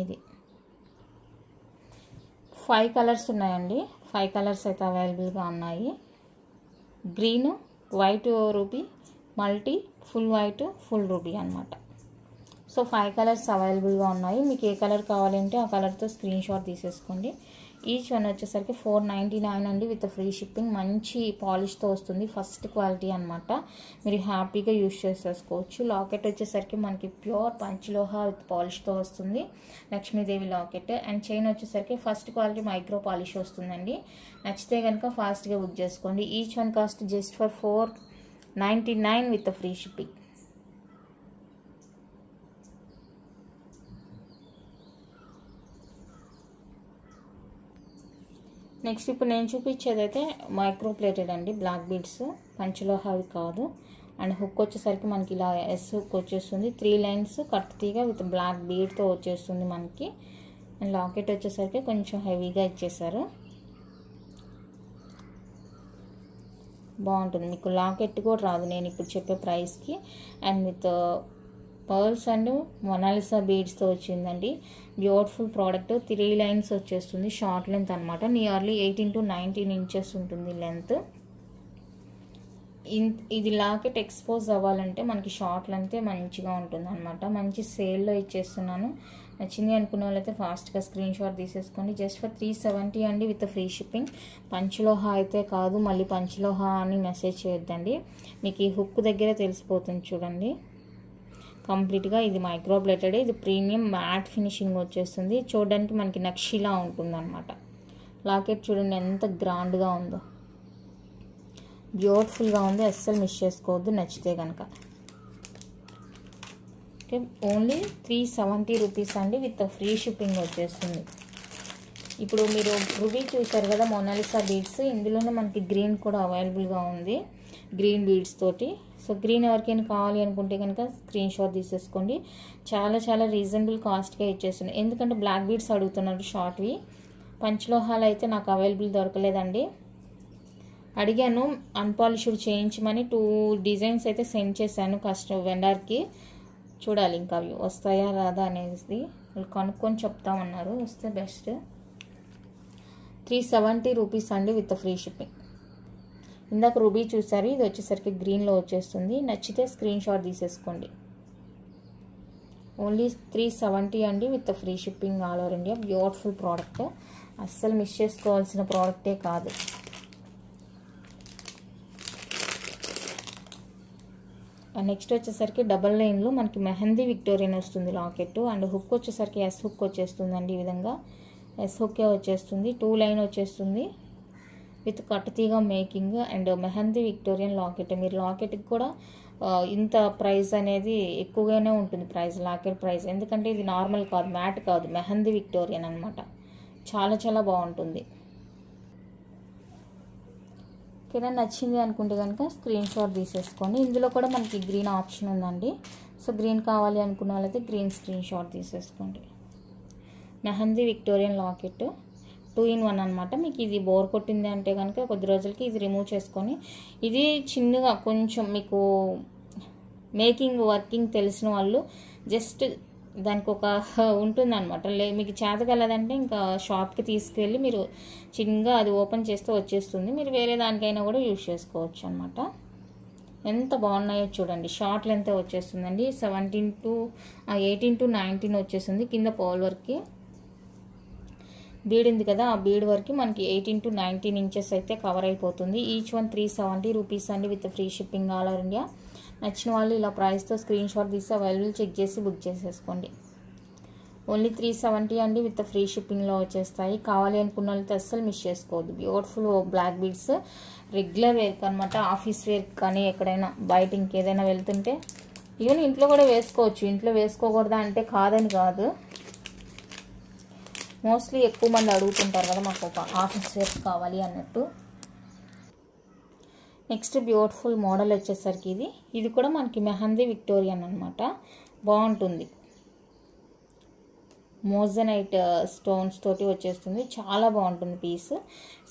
ఇది 5 కలర్స్ ఉన్నాయండి. 5 కలర్స్ అయితే అవైలబుల్గా ఉన్నాయి. Green, white ruby, multi, full white, full ruby అనమాట. సో 5 కలర్స్ అవైలబుల్గా ఉన్నాయి. మీకు ఏ కలర్ కావాలంటే ఆ కలర్తో స్క్రీన్ షాట్ తీసేసుకోండి. ఈచ్ వన్ వచ్చేసరికి 499 అండి విత్ ఫ్రీ షిప్పింగ్. మంచి పాలిష్తో వస్తుంది. ఫస్ట్ క్వాలిటీ అనమాట. మీరు హ్యాపీగా యూజ్ చేసేసుకోవచ్చు. లాకెట్ వచ్చేసరికి మనకి ప్యూర్ పంచలోహా విత్ పాలిష్తో వస్తుంది. లక్ష్మీదేవి లాకెట్. అండ్ చైన్ వచ్చేసరికి ఫస్ట్ క్వాలిటీ మైక్రో పాలిష్ వస్తుందండి. నచ్చితే కనుక ఫాస్ట్గా బుక్ చేసుకోండి. Each one cost just for 499 with free shipping. Next ఇప్పుడు నేను చూపించేది అయితే మైక్రోప్లేటెడ్ అండి. బ్లాక్ బీడ్స్ పంచలోహావి కాదు. అండ్ హుక్ వచ్చేసరికి మనకి ఇలా ఎస్ హుక్ వచ్చేస్తుంది, 3 లైన్స్ కట్ తీగ విత్ బ్లాక్ బీడ్తో వచ్చేస్తుంది మనకి. అండ్ లాకెట్ వచ్చేసరికి కొంచెం హెవీగా ఇచ్చేసారు, బాగుంటుంది. మీకు లాకెట్ కూడా రాదు నేను ఇప్పుడు చెప్పే ప్రైస్కి. And with pearls and Mona Lisa బీడ్స్తో వచ్చిందండి. Beautiful product. 3 లైన్స్ వచ్చేస్తుంది, షార్ట్ లెంత్ అనమాట. నియర్లీ 18 to 19 ఇంచెస్ ఉంటుంది లెంత్. ఇది లాకెట్ ఎక్స్పోజ్ అవ్వాలంటే మనకి షార్ట్ లెంతే మంచిగా ఉంటుంది అనమాట. మంచి సేల్లో ఇచ్చేస్తున్నాను. నచ్చింది అనుకున్న వాళ్ళైతే ఫాస్ట్గా స్క్రీన్ షాట్ తీసేసుకోండి. జస్ట్ ఫర్ 370 అండి విత్ ఫ్రీ షిప్పింగ్. పంచలోహ అయితే కాదు, మళ్ళీ పంచలోహ అని మెసేజ్ చేయొద్దండి, మీకు ఈ హుక్ దగ్గరే తెలిసిపోతుంది చూడండి. కంప్లీట్గా ఇది మైక్రో ప్లేటెడ్, ఇది ప్రీమియం మ్యాట్ ఫినిషింగ్ వచ్చేస్తుంది. చూడడానికి మనకి నక్షిలా ఉంటుంది అనమాట. లాకెట్ చూడండి ఎంత గ్రాండ్గా ఉందో, బ్యూటిఫుల్గా ఉంది. అస్సలు మిస్ చేసుకోవద్దు నచ్చితే కనుక. ఓకే, ఓన్లీ 370 రూపీస్ అండి విత్ ఫ్రీ షిప్పింగ్ వచ్చేస్తుంది. ఇప్పుడు మీరు రూబీ చూసారు కదా మొనాలిసా బీడ్స్, ఇందులోనే మనకి గ్రీన్ కూడా అవైలబుల్గా ఉంది, గ్రీన్ బీడ్స్ తోటి. సో గ్రీన్ ఎవరికైనా కావాలి అనుకుంటే కనుక స్క్రీన్ షాట్ తీసేసుకోండి. చాలా చాలా రీజనబుల్ కాస్ట్గా ఇచ్చేస్తున్నాయి, ఎందుకంటే బ్లాక్ బీడ్స్ అడుగుతున్నారు షార్ట్వి. పంచలోహాలు అయితే నాకు అవైలబుల్ దొరకలేదండి, అడిగాను అన్పాలిష్డ్ చేయించమని. 2 డిజైన్స్ అయితే సెండ్ చేశాను వెండర్కి. చూడాలి ఇంకా అవి వస్తాయా రాదా అనేది, వాళ్ళు కనుక్కొని చెప్తామన్నారు, వస్తే బెస్ట్. 370 రూపీస్ అండి విత్ ఫ్రీ షిప్పింగ్. ఇందాక రూబీ చూసారు, ఇది వచ్చేసరికి గ్రీన్లో వచ్చేస్తుంది. నచ్చితే స్క్రీన్ షాట్ తీసేసుకోండి. ఓన్లీ 370 అండి with free shipping all over India. Beautiful product, అస్సలు మిస్ చేసుకోవాల్సిన ప్రోడక్టే కాదు. నెక్స్ట్ వచ్చేసరికి డబల్ లైన్లో మనకి మెహందీ విక్టోరియన్ వస్తుంది లాకెట్. అండ్ హుక్ వచ్చేసరికి ఎస్ హుక్ వచ్చేస్తుందండి, ఈ విధంగా ఎస్ హుక్కే వచ్చేస్తుంది. 2 లైన్ వచ్చేస్తుంది విత్ కట్టుతీగా making. And mehndi Victorian locket. మీరు లాకెట్కి కూడా ఇంత ప్రైస్ అనేది ఎక్కువగానే ఉంటుంది ప్రైస్, లాకెట్ ప్రైస్, ఎందుకంటే ఇది నార్మల్ కాదు, మ్యాట్ కాదు, మెహందీ విక్టోరియన్ అనమాట. చాలా చాలా బాగుంటుంది. ఓకేనా, నచ్చింది అనుకుంటే కనుక స్క్రీన్ షాట్ తీసేసుకోండి. ఇందులో కూడా మనకి గ్రీన్ ఆప్షన్ ఉందండి, సో గ్రీన్ కావాలి అనుకున్న వాళ్ళైతే గ్రీన్ స్క్రీన్ షాట్ తీసేసుకోండి. మెహందీ విక్టోరియన్ లాకెట్ 2 in 1 అనమాట. మీకు ఇది బోర్ కొట్టింది అంటే కనుక కొద్ది రోజులకి ఇది రిమూవ్ చేసుకొని, ఇది చిన్నగా కొంచెం మీకు మేకింగ్ వర్కింగ్ తెలిసిన వాళ్ళు జస్ట్ దానికి ఒక ఉంటుందన్నమాట. మీకు చేతగలదంటే ఇంకా షాప్కి తీసుకువెళ్ళి మీరు చిన్నగా అది ఓపెన్ చేస్తే వచ్చేస్తుంది. మీరు వేరే దానికైనా కూడా యూజ్ చేసుకోవచ్చు అనమాట. ఎంత బాగున్నాయో చూడండి. షార్ట్ లెంత్ వచ్చేస్తుందండి, 18 to 19 వచ్చేస్తుంది. కింద పోల్ వర్క్కి బీడ్ ఉంది కదా, ఆ బీడ్ వరకు మనకి 18 to 19 ఇంచెస్ అయితే కవర్ అయిపోతుంది. ఈచ్ వన్ 370 రూపీస్ అండి with free shipping all over India. నచ్చిన వాళ్ళు ఇలా ప్రైస్తో స్క్రీన్ షాట్ తీసి అవైలబుల్ చెక్ చేసి బుక్ చేసేసుకోండి. ఓన్లీ 370 అండి విత్ ఫ్రీ షిప్పింగ్లో వచ్చేస్తాయి. కావాలి అనుకున్న వాళ్ళతో అస్సలు మిస్ చేసుకోవద్దు. బ్యూటిఫుల్ బ్లాక్ బీడ్స్, రెగ్యులర్ వేర్కి అనమాట, ఆఫీస్ వేర్కి కానీ ఎక్కడైనా బయట ఇంకేదైనా వెళ్తుంటే ఈవెన్ ఇంట్లో కూడా వేసుకోవచ్చు. ఇంట్లో వేసుకోకూడదా అంటే కాదని కాదు, మోస్ట్లీ ఎక్కువ మంది అడుగుతుంటారు కదా మాకు ఒక ఆఫీస్ వేర్ కావాలి అన్నట్టు. నెక్స్ట్ బ్యూటిఫుల్ మోడల్ వచ్చేసరికి ఇది కూడా మనకి మెహందీ విక్టోరియన్ అనమాట. బాగుంటుంది, మోజనైట్ స్టోన్స్ తోటి వచ్చేస్తుంది. చాలా బాగుంటుంది పీస్.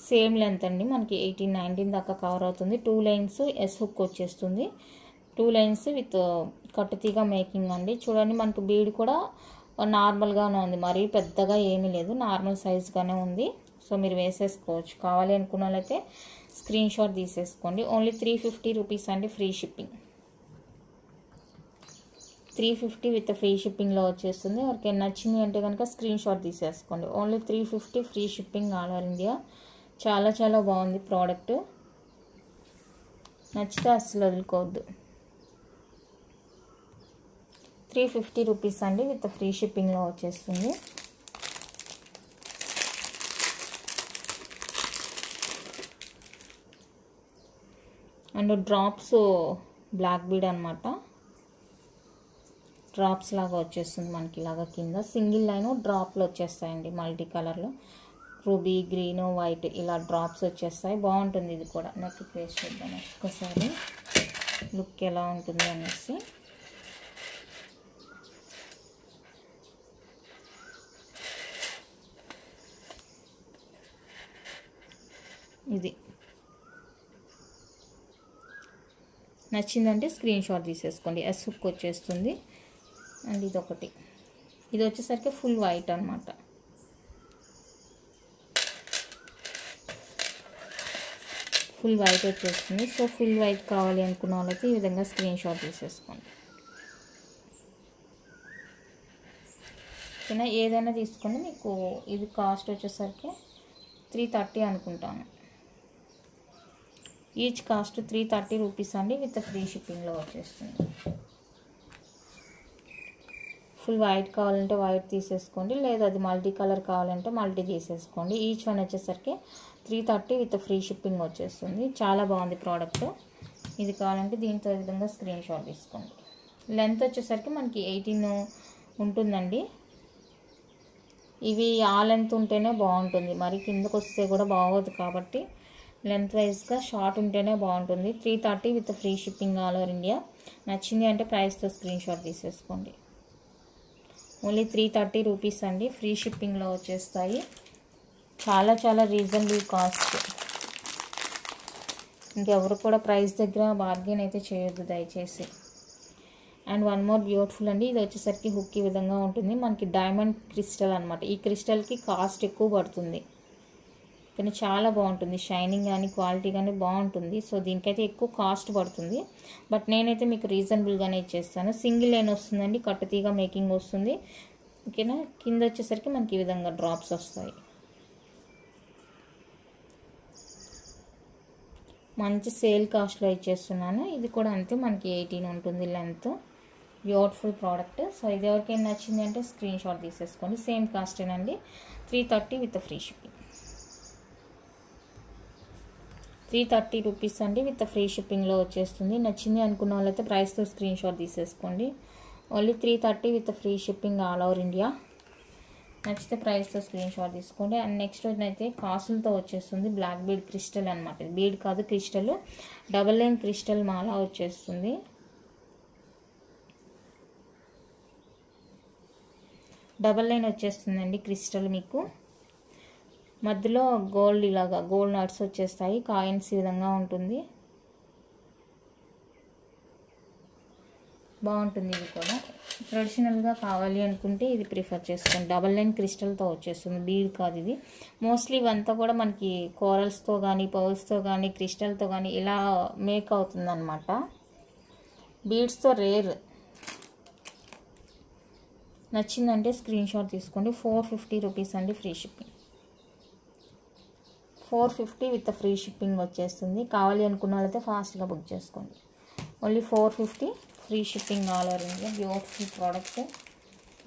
సేమ్ లెంత్ అండి, మనకి 18-19 దాకా కవర్ అవుతుంది. 2 లైన్స్ ఎస్ హుక్ వచ్చేస్తుంది. 2 లైన్స్ విత్ కట్టుతీగా మేకింగ్ అండి. చూడండి మనకి బీడ్ కూడా నార్మల్గానే ఉంది, మరీ పెద్దగా ఏమీ లేదు, నార్మల్ సైజ్గానే ఉంది. సో మీరు వేసేసుకోవచ్చు. కావాలి అనుకున్న వాళ్ళైతే స్క్రీన్ షాట్ తీసేసుకోండి. ఓన్లీ 350 రూపీస్ అండి ఫ్రీ షిప్పింగ్. 350 విత్ ఫ్రీ షిప్పింగ్లో వచ్చేస్తుంది. ఎవరికైనా నచ్చింది అంటే కనుక స్క్రీన్ షాట్ తీసేసుకోండి. Only 350 free shipping all over India. చాలా చాలా బాగుంది ప్రోడక్ట్, నచ్చితే అస్సలు వదులుకోవద్దు. 350 రూపీస్ అండి విత్ ఫ్రీ షిప్పింగ్లో వచ్చేస్తుంది. అండ్ డ్రాప్స్ బ్లాక్ బీడ్ అనమాట, డ్రాప్స్ లాగా వచ్చేస్తుంది మనకి. ఇలాగా కింద సింగిల్ లైన్ డ్రాప్లు వచ్చేస్తాయండి, మల్టీ కలర్లో రూబీ, గ్రీన్, వైట్ ఇలా డ్రాప్స్ వచ్చేస్తాయి. బాగుంటుంది ఇది కూడా. నెక్ పేస్ట్ చేద్దాం ఒక్కసారి. లుక్ ఎలా ఉంటుంది అనేసి. ఇది నచ్చిందంటే స్క్రీన్ షాట్ తీసేసుకోండి. ఎస్ హుక్ వచ్చేస్తుంది. అండ్ ఇదొకటి, ఇది వచ్చేసరికి ఫుల్ వైట్ అనమాట. ఫుల్ వైట్ వచ్చేస్తుంది. సో ఫుల్ వైట్ కావాలి అనుకున్న వాళ్ళకి ఈ విధంగా స్క్రీన్ షాట్ తీసేసుకోండి. ఓకేనా, ఏదైనా తీసుకోండి. మీకు ఇది కాస్ట్ వచ్చేసరికి 330 అనుకుంటాను. ఈచ్ కాస్ట్ 330 రూపీస్ అండి, విత్ ఫ్రీ షిప్పింగ్లో వచ్చేస్తుంది. ఫుల్ వైట్ కావాలంటే వైట్ తీసేసుకోండి, లేదా అది మల్టీ కలర్ కావాలంటే మల్టీ తీసేసుకోండి. ఈచ్ వన్ వచ్చేసరికి 330 విత్ ఫ్రీ షిప్పింగ్ వచ్చేస్తుంది. చాలా బాగుంది ప్రోడక్ట్. ఇది కావాలంటే దీంతో ఈ విధంగా స్క్రీన్ షాట్ తీసుకోండి. లెంత్ వచ్చేసరికి మనకి 18 ఉంటుందండి. ఇవి ఆ లెంత్ ఉంటేనే బాగుంటుంది, మరి కిందకు వస్తే కూడా బాగోదు. కాబట్టి లెంత్ వైజ్గా షార్ట్ ఉంటేనే బాగుంటుంది. 330 with free shipping all over India. నచ్చింది అంటే ప్రైస్తో స్క్రీన్ షాట్ తీసేసుకోండి. ఓన్లీ 330 రూపీస్ అండి, ఫ్రీ షిప్పింగ్లో వచ్చేస్తాయి. చాలా చాలా రీజనబుల్ కాస్ట్. ఇంకెవరు కూడా ప్రైస్ దగ్గర బార్గెన్ అయితే చేయొద్దు దయచేసి. అండ్ వన్ మోర్ బ్యూటిఫుల్ అండి, ఇది వచ్చేసరికి హుక్ ఈ విధంగా ఉంటుంది. మనకి డైమండ్ క్రిస్టల్ అనమాట. ఈ క్రిస్టల్కి కాస్ట్ ఎక్కువ పడుతుంది, కానీ చాలా బాగుంటుంది. షైనింగ్ కానీ క్వాలిటీ కానీ బాగుంటుంది. సో దీనికైతే ఎక్కువ కాస్ట్ పడుతుంది, బట్ నేనైతే మీకు రీజనబుల్గానే ఇచ్చేస్తాను. సింగిల్ లైన్ వస్తుందండి, కట్టుతీగా మేకింగ్ వస్తుంది. ఓకేనా, కింద వచ్చేసరికి మనకి ఈ విధంగా డ్రాప్స్ వస్తాయి. మంచి సేల్ కాస్ట్లో ఇచ్చేస్తున్నాను. ఇది కూడా అంతే, మనకి 18 ఉంటుంది లెంత్. Beautiful product. సో ఇది ఎవరికైనా నచ్చింది అంటే స్క్రీన్ షాట్ తీసేసుకోండి. సేమ్ కాస్టేనండి, 330 విత్ ఫ్రీ షిప్పింగ్. 330 రూపీస్ అండి, విత్ ఫ్రీ షిప్పింగ్లో వచ్చేస్తుంది. నచ్చింది అనుకున్న వాళ్ళైతే ప్రైస్తో స్క్రీన్ షాట్ తీసేసుకోండి. Only 330 with free shipping all over India. నచ్చితే ప్రైస్తో స్క్రీన్ షాట్ తీసుకోండి. అండ్ నెక్స్ట్ అయితే కాసులతో వచ్చేస్తుంది. బ్లాక్ బీడ్ క్రిస్టల్ అనమాట. బీడ్ కాదు, క్రిస్టల్. డబల్ లైన్ క్రిస్టల్ మాల వచ్చేస్తుంది. డబల్ లైన్ వచ్చేస్తుందండి క్రిస్టల్. మీకు మధ్యలో గోల్డ్, ఇలాగా గోల్డ్ నట్స్ వచ్చేస్తాయి. కాయిన్స్ ఈ విధంగా ఉంటుంది, బాగుంటుంది. ఇది కూడా ట్రెడిషనల్గా కావాలి అనుకుంటే ఇది ప్రిఫర్ చేసుకోండి. డబల్ లైన్ క్రిస్టల్తో వచ్చేస్తుంది, బీడ్ కాదు ఇది. మోస్ట్లీ ఇవంతా కూడా మనకి కోరల్స్తో కానీ పర్ల్స్తో కానీ క్రిస్టల్తో కానీ ఇలా మేక్ అవుతుంది అనమాట. బీడ్స్తో రేర్. నచ్చిందంటే స్క్రీన్ షాట్ తీసుకోండి. 450 రూపీస్ అండి, free shipping. 450 with free shipping వచ్చేస్తుంది. కావాలి అనుకున్న వాళ్ళైతే ఫాస్ట్గా బుక్ చేసుకోండి. Only 450 free shipping all over India. Beautiful product,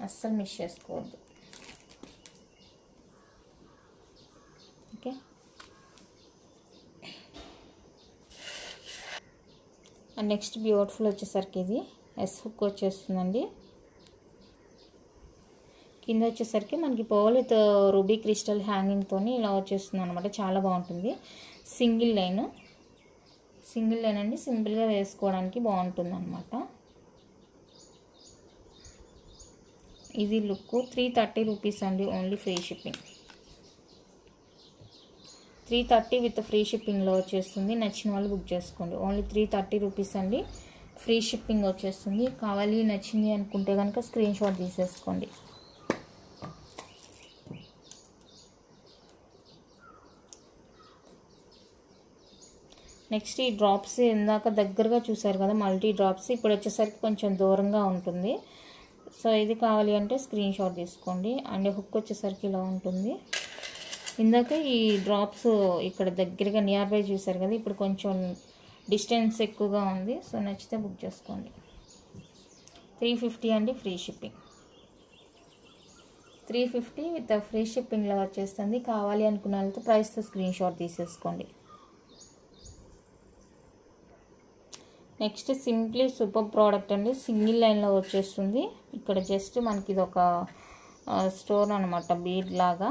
అస్సలు మిస్ చేసుకోవద్దు. ఓకే, అండ్ నెక్స్ట్ బ్యూటిఫుల్ వచ్చేసరికి ఇది ఎస్ హుక్ వచ్చేస్తుందండి. కింద వచ్చేసరికి మనకి పర్ల్ విత్ రూబీ క్రిస్టల్ హ్యాంగింగ్తో ఇలా వచ్చేస్తుంది అనమాట. చాలా బాగుంటుంది. సింగిల్ లైన్ అండి, సింపుల్గా వేసుకోవడానికి బాగుంటుంది అనమాట. ఇది లుక్. 330 రూపీస్ అండి, only free shipping. 330 with free షిప్పింగ్లో వచ్చేస్తుంది. నచ్చిన వాళ్ళు బుక్ చేసుకోండి. ఓన్లీ 330 రూపీస్ అండి, ఫ్రీ షిప్పింగ్ వచ్చేస్తుంది. కావాలి నచ్చింది అనుకుంటే కనుక స్క్రీన్ షాట్ తీసేసుకోండి. నెక్స్ట్ ఈ డ్రాప్స్ ఇందాక దగ్గరగా చూసారు కదా, మల్టీ డ్రాప్స్. ఇప్పుడు వచ్చేసరికి కొంచెం దూరంగా ఉంటుంది. సో ఇది కావాలి అంటే స్క్రీన్ షాట్ తీసుకోండి. అండ్ హుక్ వచ్చేసరికి ఇలా ఉంటుంది. ఇందాక ఈ డ్రాప్స్ ఇక్కడ దగ్గరగా నియర్ బై చూసారు కదా, ఇప్పుడు కొంచెం డిస్టెన్స్ ఎక్కువగా ఉంది. సో నచ్చితే బుక్ చేసుకోండి. 350 అండి, ఫ్రీ షిప్పింగ్. 350 విత్ ఫ్రీ షిప్పింగ్లో వచ్చేస్తుంది. కావాలి అనుకున్న వాళ్ళతో ప్రైస్తో స్క్రీన్ షాట్ తీసేసుకోండి. నెక్స్ట్ సింప్లీ సూపర్ ప్రోడక్ట్ అండి, సింగిల్ లైన్లో వచ్చేస్తుంది. ఇక్కడ జస్ట్ మనకి ఇది ఒక స్టోన్ అనమాట, బీడ్ లాగా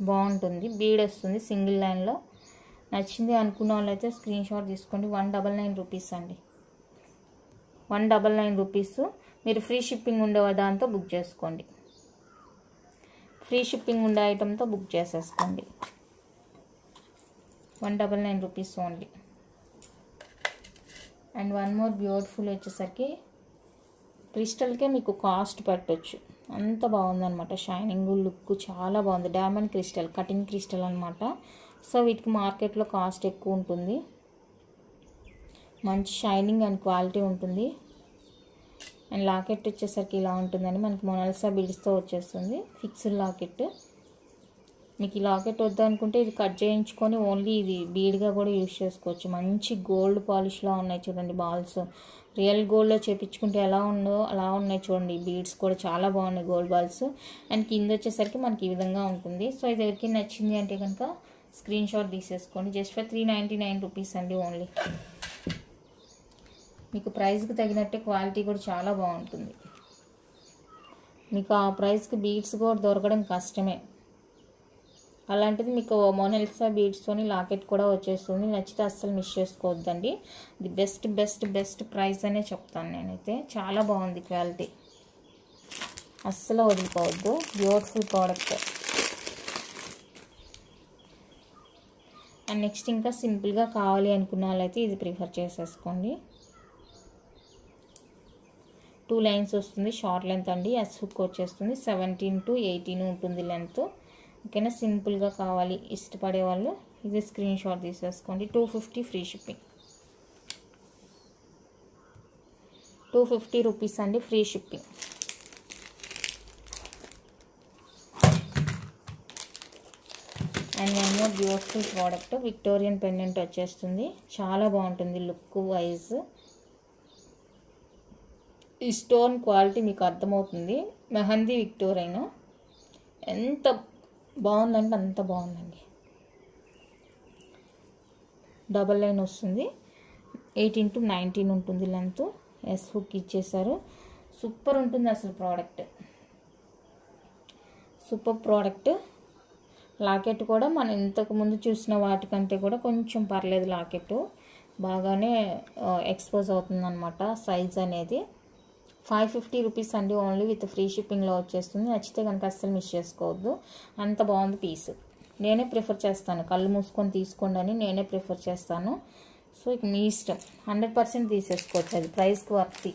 బాగుంటుంది. బీడ్ వస్తుంది సింగిల్ లైన్లో. నచ్చింది అనుకున్న వాళ్ళైతే స్క్రీన్ షాట్ తీసుకోండి. 199 రూపీస్ అండి. 199 రూపీస్. మీరు ఫ్రీ షిప్పింగ్ ఉండే దాంతో బుక్ చేసుకోండి. ఫ్రీ షిప్పింగ్ ఉండే ఐటెంతో బుక్ చేసేసుకోండి. 199 rupees only. And one more beautiful వచ్చేసరికి క్రిస్టల్కే మీకు కాస్ట్ పెట్టచ్చు, అంత బాగుందన్నమాట. షైనింగ్ లుక్ చాలా బాగుంది. డైమండ్ క్రిస్టల్, కటింగ్ క్రిస్టల్ అనమాట. సో వీటికి మార్కెట్లో కాస్ట్ ఎక్కువ ఉంటుంది. మంచి షైనింగ్ అండ్ క్వాలిటీ ఉంటుంది. అండ్ లాకెట్ వచ్చేసరికి ఇలా ఉంటుందండి. మనకి మొనాలిసా బీడ్స్తో వచ్చేస్తుంది. Fixed locket. మీకు ఈ లాకెట్ వద్దనుకుంటే ఇది కట్ చేయించుకొని ఓన్లీ ఇది బీడ్గా కూడా యూజ్ చేసుకోవచ్చు. మంచి గోల్డ్ పాలిష్లా ఉన్నాయి చూడండి బాల్స్. రియల్ గోల్డ్లో చేపించుకుంటే ఎలా ఉందో అలా ఉన్నాయి చూడండి. బీడ్స్ కూడా చాలా బాగున్నాయి, గోల్డ్ బాల్స్. అండ్ కింద వచ్చేసరికి మనకి ఈ విధంగా ఉంటుంది. సో ఇది ఎవరికి నచ్చింది అంటే కనుక స్క్రీన్ షాట్ తీసేసుకోండి. జస్ట్ ఫర్ 399 రూపీస్ అండి ఓన్లీ. మీకు ప్రైస్కి తగినట్టే క్వాలిటీ కూడా చాలా బాగుంటుంది. మీకు ఆ ప్రైస్కి బీడ్స్ కూడా దొరకడం కష్టమే. అలాంటిది మీకు మొనాలిసా బీడ్స్తోని లాకెట్ కూడా వచ్చేస్తుంది. నచ్చితే అస్సలు మిస్ చేసుకోవద్దండి. The best best best price అనే చెప్తాను నేనైతే. చాలా బాగుంది క్వాలిటీ, అస్సలు వదిలిపోవద్దు. Beautiful product. అండ్ నెక్స్ట్ ఇంకా సింపుల్గా కావాలి అనుకున్న వాళ్ళైతే ఇది ప్రిఫర్ చేసేసుకోండి. 2 లైన్స్ వస్తుంది. షార్ట్ లెంత్ అండి. ఎస్ హుక్ వచ్చేస్తుంది. 17 to 18 ఉంటుంది లెంత్. ఓకేనా. సింపుల్గా కావాలి ఇష్టపడే వాళ్ళు ఇది స్క్రీన్ షాట్ తీసేసుకోండి. 250 ఫ్రీ షిప్పింగ్. 250 రూపీస్ అండి free shipping. And one more beautiful product. Victorian pendant వచ్చేస్తుంది. చాలా బాగుంటుంది లుక్ వైజ్. ఈ స్టోన్ క్వాలిటీ మీకు అర్థమవుతుంది. మెహందీ విక్టోరియన్ ఎంత బాగుందంటే అంత బాగుందండి. డబల్ లైన్ వస్తుంది. 18 to 19 ఉంటుంది లెంత్. ఎస్ హుక్ ఇచ్చేసారు. సూపర్ ఉంటుంది అసలు ప్రోడక్ట్. Super product. లాకెట్ కూడా మనం ఇంతకు ముందు చూసిన వాటికంటే కూడా కొంచెం పర్లేదు. లాకెట్ బాగానే ఎక్స్పోజ్ అవుతుంది అనమాట సైజ్ అనేది. 550 రూపీస్ అండి ఓన్లీ విత్ ఫ్రీ షిప్పింగ్లో వచ్చేస్తుంది. నచ్చితే కనుక అస్సలు మిస్ చేసుకోవద్దు. అంత బాగుంది పీస్. నేనే ప్రిఫర్ చేస్తాను. కళ్ళు మూసుకొని తీసుకోండి అని నేనే ప్రిఫర్ చేస్తాను. సో ఇక మీ ఇష్టం. 100% తీసేసుకోవచ్చు. అది ప్రైస్కి worthy.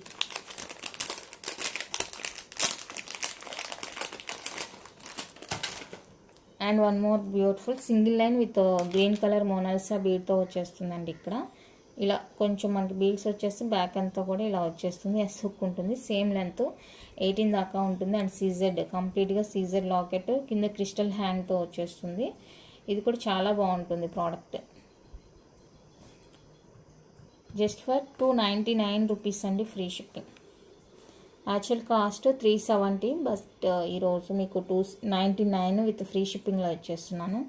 And one more beautiful single line with green colour Mona Lisa బీడ్తో వచ్చేస్తుందండి. ఇక్కడ ఇలా కొంచెం మనకి బీడ్స్ వచ్చేసి బ్యాక్ అంతా కూడా ఇలా వచ్చేస్తుంది. ఎస్ హుక్ ఉంటుంది. సేమ్ లెంత్ 18 దాకా ఉంటుంది. అండ్ సీజెడ్, కంప్లీట్గా సీజెడ్ లాకెట్ కింద క్రిస్టల్ హ్యాంగ్తో వచ్చేస్తుంది. ఇది కూడా చాలా బాగుంటుంది ప్రోడక్ట్. జస్ట్ ఫర్ 299 రూపీస్ అండి free shipping. Actual cost 370, but ఈరోజు మీకు 299 విత్ ఫ్రీ షిప్పింగ్లో వచ్చేస్తున్నాను.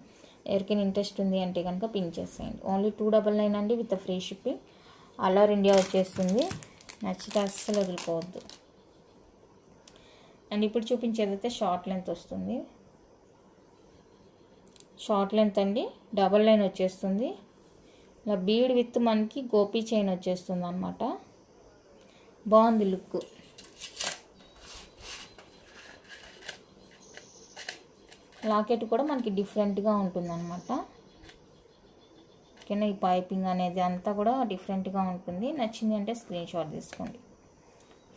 ఎవరికైనా ఇంట్రెస్ట్ ఉంది అంటే కనుక పింక్ చేసేయండి. ఓన్లీ 299 అండి with free shipping. All over India వచ్చేస్తుంది. నచ్చితే అస్సలు వదులుకోవద్దు. అండ్ ఇప్పుడు చూపించేదైతే షార్ట్ లెంత్ వస్తుంది. షార్ట్ లెంత్ అండి. డబల్ లైన్ వచ్చేస్తుంది. ఇలా బీడ్ విత్ మనకి గోపీ చైన్ వచ్చేస్తుంది అనమాట. బాగుంది లుక్. లాకెట్ కూడా మనకి డిఫరెంట్గా ఉంటుందన్నమాట. ఓకేనా. ఈ పైపింగ్ అనేది అంతా కూడా డిఫరెంట్గా ఉంటుంది. నచ్చింది అంటే స్క్రీన్ షాట్ తీసుకోండి.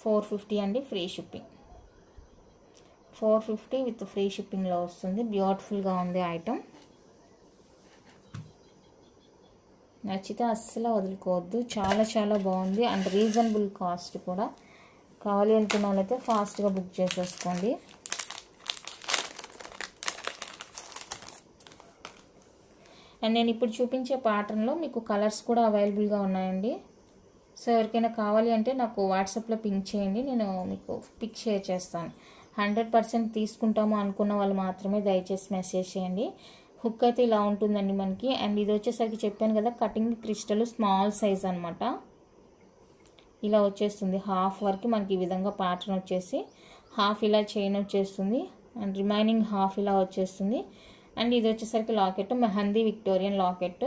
450 అండి ఫ్రీ షిప్పింగ్. 450 విత్ ఫ్రీ షిప్పింగ్లో వస్తుంది. బ్యూటిఫుల్గా ఉంది ఐటమ్. నచ్చితే అస్సలు వదులుకోవద్దు. చాలా చాలా బాగుంది అండ్ రీజనబుల్ కాస్ట్ కూడా. కావాలి అనుకున్న వాళ్ళైతే ఫాస్ట్గా బుక్ చేసేసుకోండి. అండ్ నేను ఇప్పుడు చూపించే ప్యాటర్న్లో మీకు కలర్స్ కూడా అవైలబుల్గా ఉన్నాయండి. సో ఎవరికైనా కావాలి అంటే నాకు వాట్సాప్లో పింక్ చేయండి. నేను మీకు పిక్ షేర్ చేస్తాను. 100% తీసుకుంటాము అనుకున్న వాళ్ళు మాత్రమే దయచేసి మెసేజ్ చేయండి. హుక్ అయితే ఇలా ఉంటుందండి మనకి. అండ్ ఇది వచ్చేసరికి చెప్పాను కదా కటింగ్ క్రిస్టల్ స్మాల్ సైజ్ అనమాట. ఇలా వచ్చేస్తుంది. హాఫ్ వరకు మనకి ఈ విధంగా ప్యాటర్న్ వచ్చేసి హాఫ్ ఇలా చైన్ వచ్చేస్తుంది. అండ్ రిమైనింగ్ హాఫ్ ఇలా వచ్చేస్తుంది. అండ్ ఇది వచ్చేసరికి లాకెట్, మెహందీ విక్టోరియన్ లాకెట్.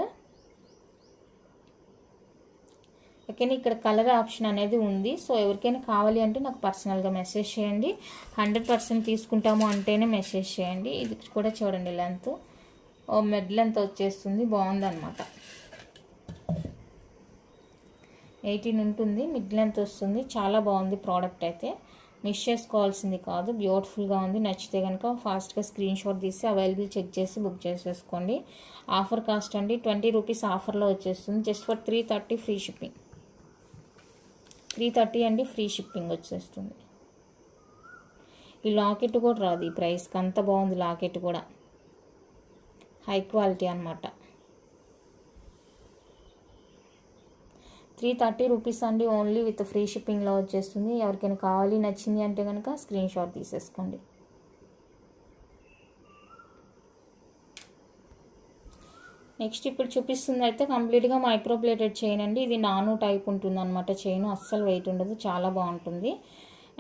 ఓకేనా. ఇక్కడ కలర్ ఆప్షన్ అనేది ఉంది. సో ఎవరికైనా కావాలి అంటే నాకు పర్సనల్గా మెసేజ్ చేయండి. 100% తీసుకుంటాము అంటేనే మెసేజ్ చేయండి. ఇది కూడా చూడండి, లెంత్ మిడ్ లెంత్ వచ్చేస్తుంది, బాగుందన్నమాట. 18 ఉంటుంది, మిడ్ లెంత్ వస్తుంది, చాలా బాగుంది ప్రోడక్ట్ అయితే. మిస్ చేసుకోవాల్సింది కాదు, బ్యూటిఫుల్గా ఉంది. నచ్చితే కనుక ఫాస్ట్గా స్క్రీన్ షాట్ తీసి అవైలబుల్ చెక్ చేసి బుక్ చేసేసుకోండి. ఆఫర్ కాస్ట్ అండి 20 రూపీస్ ఆఫర్లో వచ్చేస్తుంది. Just for 330 free shipping. 330 అండి, ఫ్రీ షిప్పింగ్ వచ్చేస్తుంది. ఈ లాకెట్ కూడా రాదు ఈ ప్రైస్కి, అంత బాగుంది లాకెట్ కూడా, హై క్వాలిటీ అనమాట. 330 రూపీస్ అండి, ఓన్లీ విత్ ఫ్రీ షిప్పింగ్లో వచ్చేస్తుంది. ఎవరికైనా కావాలి నచ్చింది అంటే కనుక స్క్రీన్ షాట్ తీసేసుకోండి. నెక్స్ట్ ఇప్పుడు చూపిస్తుంది అయితే కంప్లీట్గా మైక్రో ప్లేటెడ్ చైన్ అండి. ఇది నాను టైప్ ఉంటుంది అనమాట. చైన్ అస్సలు వెయిట్ ఉండదు, చాలా బాగుంటుంది.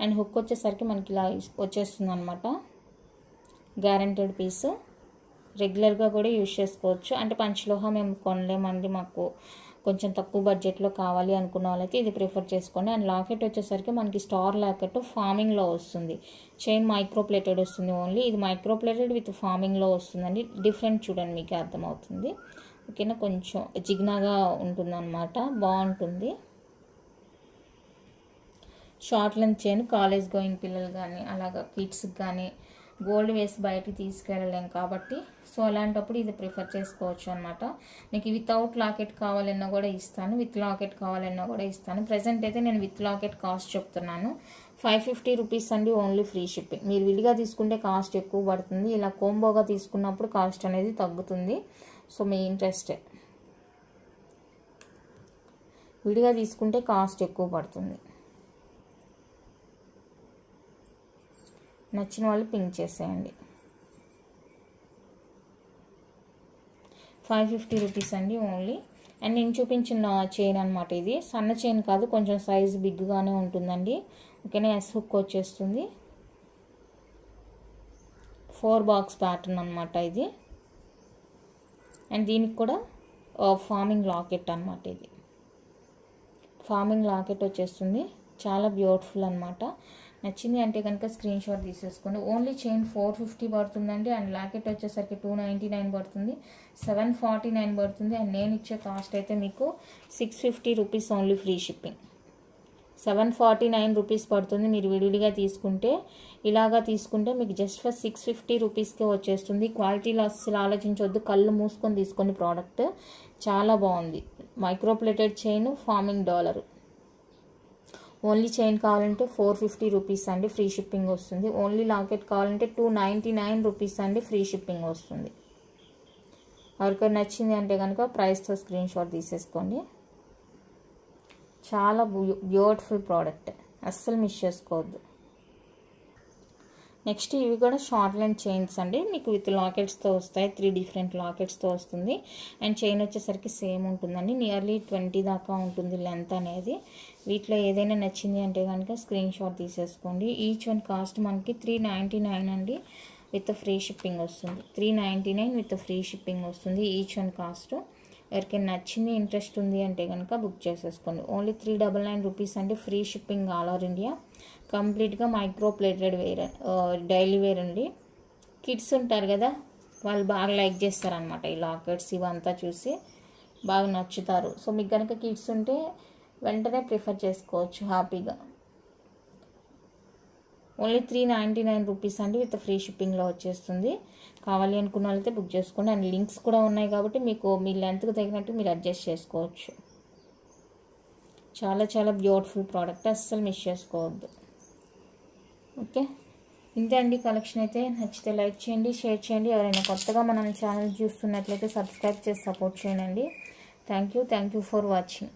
అండ్ హుక్ వచ్చేసరికి మనకి ఇలా వచ్చేస్తుంది అనమాట. గ్యారెంటెడ్ పీస్, రెగ్యులర్గా కూడా యూజ్ చేసుకోవచ్చు. అంటే పంచలోహ మేము కొనలేమండి, మాకు కొంచెం తక్కువ బడ్జెట్లో కావాలి అనుకున్న వాళ్ళైతే ఇది ప్రిఫర్ చేసుకోండి. అండ్ లాకెట్ వచ్చేసరికి మనకి స్టార్ లాకెట్ ఫార్మింగ్లో వస్తుంది. చైన్ మైక్రో ప్లేటెడ్ వస్తుంది ఓన్లీ. ఇది మైక్రో ప్లేటెడ్ విత్ ఫార్మింగ్లో వస్తుందండి. డిఫరెంట్ చూడండి, మీకు అర్థమవుతుంది. ఓకేనా, కొంచెం జిగ్నాగా ఉంటుందన్నమాట, బాగుంటుంది. Short length chain college going పిల్లలు కానీ అలాగా కిడ్స్కి కానీ గోల్డ్ వేసి బయటికి తీసుకెళ్ళలేం కాబట్టి సో అలాంటప్పుడు ఇది ప్రిఫర్ చేసుకోవచ్చు అనమాట. మీకు వితౌట్ లాకెట్ కావాలన్నా కూడా ఇస్తాను, విత్ లాకెట్ కావాలన్నా కూడా ఇస్తాను. ప్రజెంట్ అయితే నేను విత్ లాకెట్ కాస్ట్ చెప్తున్నాను. 550 రూపీస్ అండి, ఓన్లీ ఫ్రీ షిప్పింగ్. మీరు విడిగా తీసుకుంటే కాస్ట్ ఎక్కువ పడుతుంది, ఇలా కోంబోగా తీసుకున్నప్పుడు కాస్ట్ అనేది తగ్గుతుంది. సో మీ ఇంట్రెస్టే, విడిగా తీసుకుంటే కాస్ట్ ఎక్కువ పడుతుంది. నచ్చిన వాళ్ళు పింక్ చేసేయండి. 550 రూపీస్ అండి ఓన్లీ. అండ్ నేను చూపించిన చైన్ అనమాట, ఇది సన్న చైన్ కాదు, కొంచెం సైజ్ బిగ్గానే ఉంటుందండి. ఓకేనా, ఎస్ హుక్ వచ్చేస్తుంది. 4 బాక్స్ ప్యాటర్న్ అనమాట ఇది. అండ్ దీనికి కూడా ఫార్మింగ్ లాకెట్ అనమాట. ఇది ఫార్మింగ్ లాకెట్ వచ్చేస్తుంది, చాలా బ్యూటిఫుల్ అనమాట. నచ్చింది అంటే కనుక స్క్రీన్ షాట్ తీసేసుకోండి. ఓన్లీ చైన్ 450 పడుతుందండి. అండ్ లాకెట్ వచ్చేసరికి 299 పడుతుంది, 749 పడుతుంది. అండ్ నేను ఇచ్చే కాస్ట్ అయితే మీకు 650 rupees only free shipping. 749 rupees పడుతుంది. మీరు విడివిడిగా తీసుకుంటే, ఇలాగా తీసుకుంటే మీకు జస్ట్ ఫర్ 650 రూపీస్కే వచ్చేస్తుంది. క్వాలిటీలో అస్సలు ఆలోచించవద్దు, కళ్ళు మూసుకొని తీసుకోండి. ప్రోడక్ట్ చాలా బాగుంది. Micro plated chain, farming dollar. Only chain కావాలంటే 450 రూపీస్ అండి, ఫ్రీ షిప్పింగ్ వస్తుంది. ఓన్లీ లాకెట్ కావాలంటే 299 రూపీస్ అండి, ఫ్రీ షిప్పింగ్ వస్తుంది. ఎవరికైనా నచ్చింది అంటే కనుక ప్రైస్తో స్క్రీన్ షాట్ తీసేసుకోండి. చాలా బ్యూటిఫుల్ ప్రోడక్ట్, అస్సలు మిస్ చేసుకోవద్దు. నెక్స్ట్ ఇవి కూడా షార్ట్ లెంత్ చైన్స్ అండి, మీకు విత్ లాకెట్స్తో వస్తాయి. 3 డిఫరెంట్ లాకెట్స్తో వస్తుంది. అండ్ చైన్ వచ్చేసరికి సేమ్ ఉంటుందండి, నియర్లీ 20 దాకా ఉంటుంది లెంత్ అనేది. వీటిలో ఏదైనా నచ్చింది అంటే కనుక స్క్రీన్ షాట్ తీసేసుకోండి. ఈచ్ వన్ కాస్ట్ మనకి 399 అండి, విత్ ఫ్రీ షిప్పింగ్ వస్తుంది. 399 విత్ ఫ్రీ షిప్పింగ్ వస్తుంది ఈచ్ వన్ కాస్ట్. ఎవరికైనా నచ్చింది, ఇంట్రెస్ట్ ఉంది అంటే కనుక బుక్ చేసేసుకోండి. ఓన్లీ 399 రూపీస్ అండి, free shipping all over India. కంప్లీట్గా micro plated wear, daily wear అండి. కిడ్స్ ఉంటారు కదా, వాళ్ళు బాగా లైక్ చేస్తారనమాట ఈ లాకెట్స్ ఇవంతా చూసి బాగా నచ్చుతారు. సో మీకు కనుక కిడ్స్ ఉంటే వెంటనే ప్రిఫర్ చేసుకోవచ్చు హ్యాపీగా. ఓన్లీ 399 రూపీస్ అండి, విత్ ఫ్రీ షిప్పింగ్లో వచ్చేస్తుంది. కావాలి అనుకున్న వాళ్ళైతే బుక్ చేసుకోండి. అండ్ లింక్స్ కూడా ఉన్నాయి కాబట్టి మీకు మీ లెంత్కి తగినట్టు మీరు అడ్జస్ట్ చేసుకోవచ్చు. చాలా చాలా బ్యూటిఫుల్ ప్రోడక్ట్, అస్సలు మిస్ చేసుకోవద్దు. ఓకే, ఇంతే అండి కలెక్షన్ అయితే. నచ్చితే లైక్ చేయండి, షేర్ చేయండి. ఎవరైనా కొత్తగా మన ఛానల్ చూస్తున్నట్లయితే సబ్స్క్రైబ్ చేసి సపోర్ట్ చేయండి. Thank you for watching.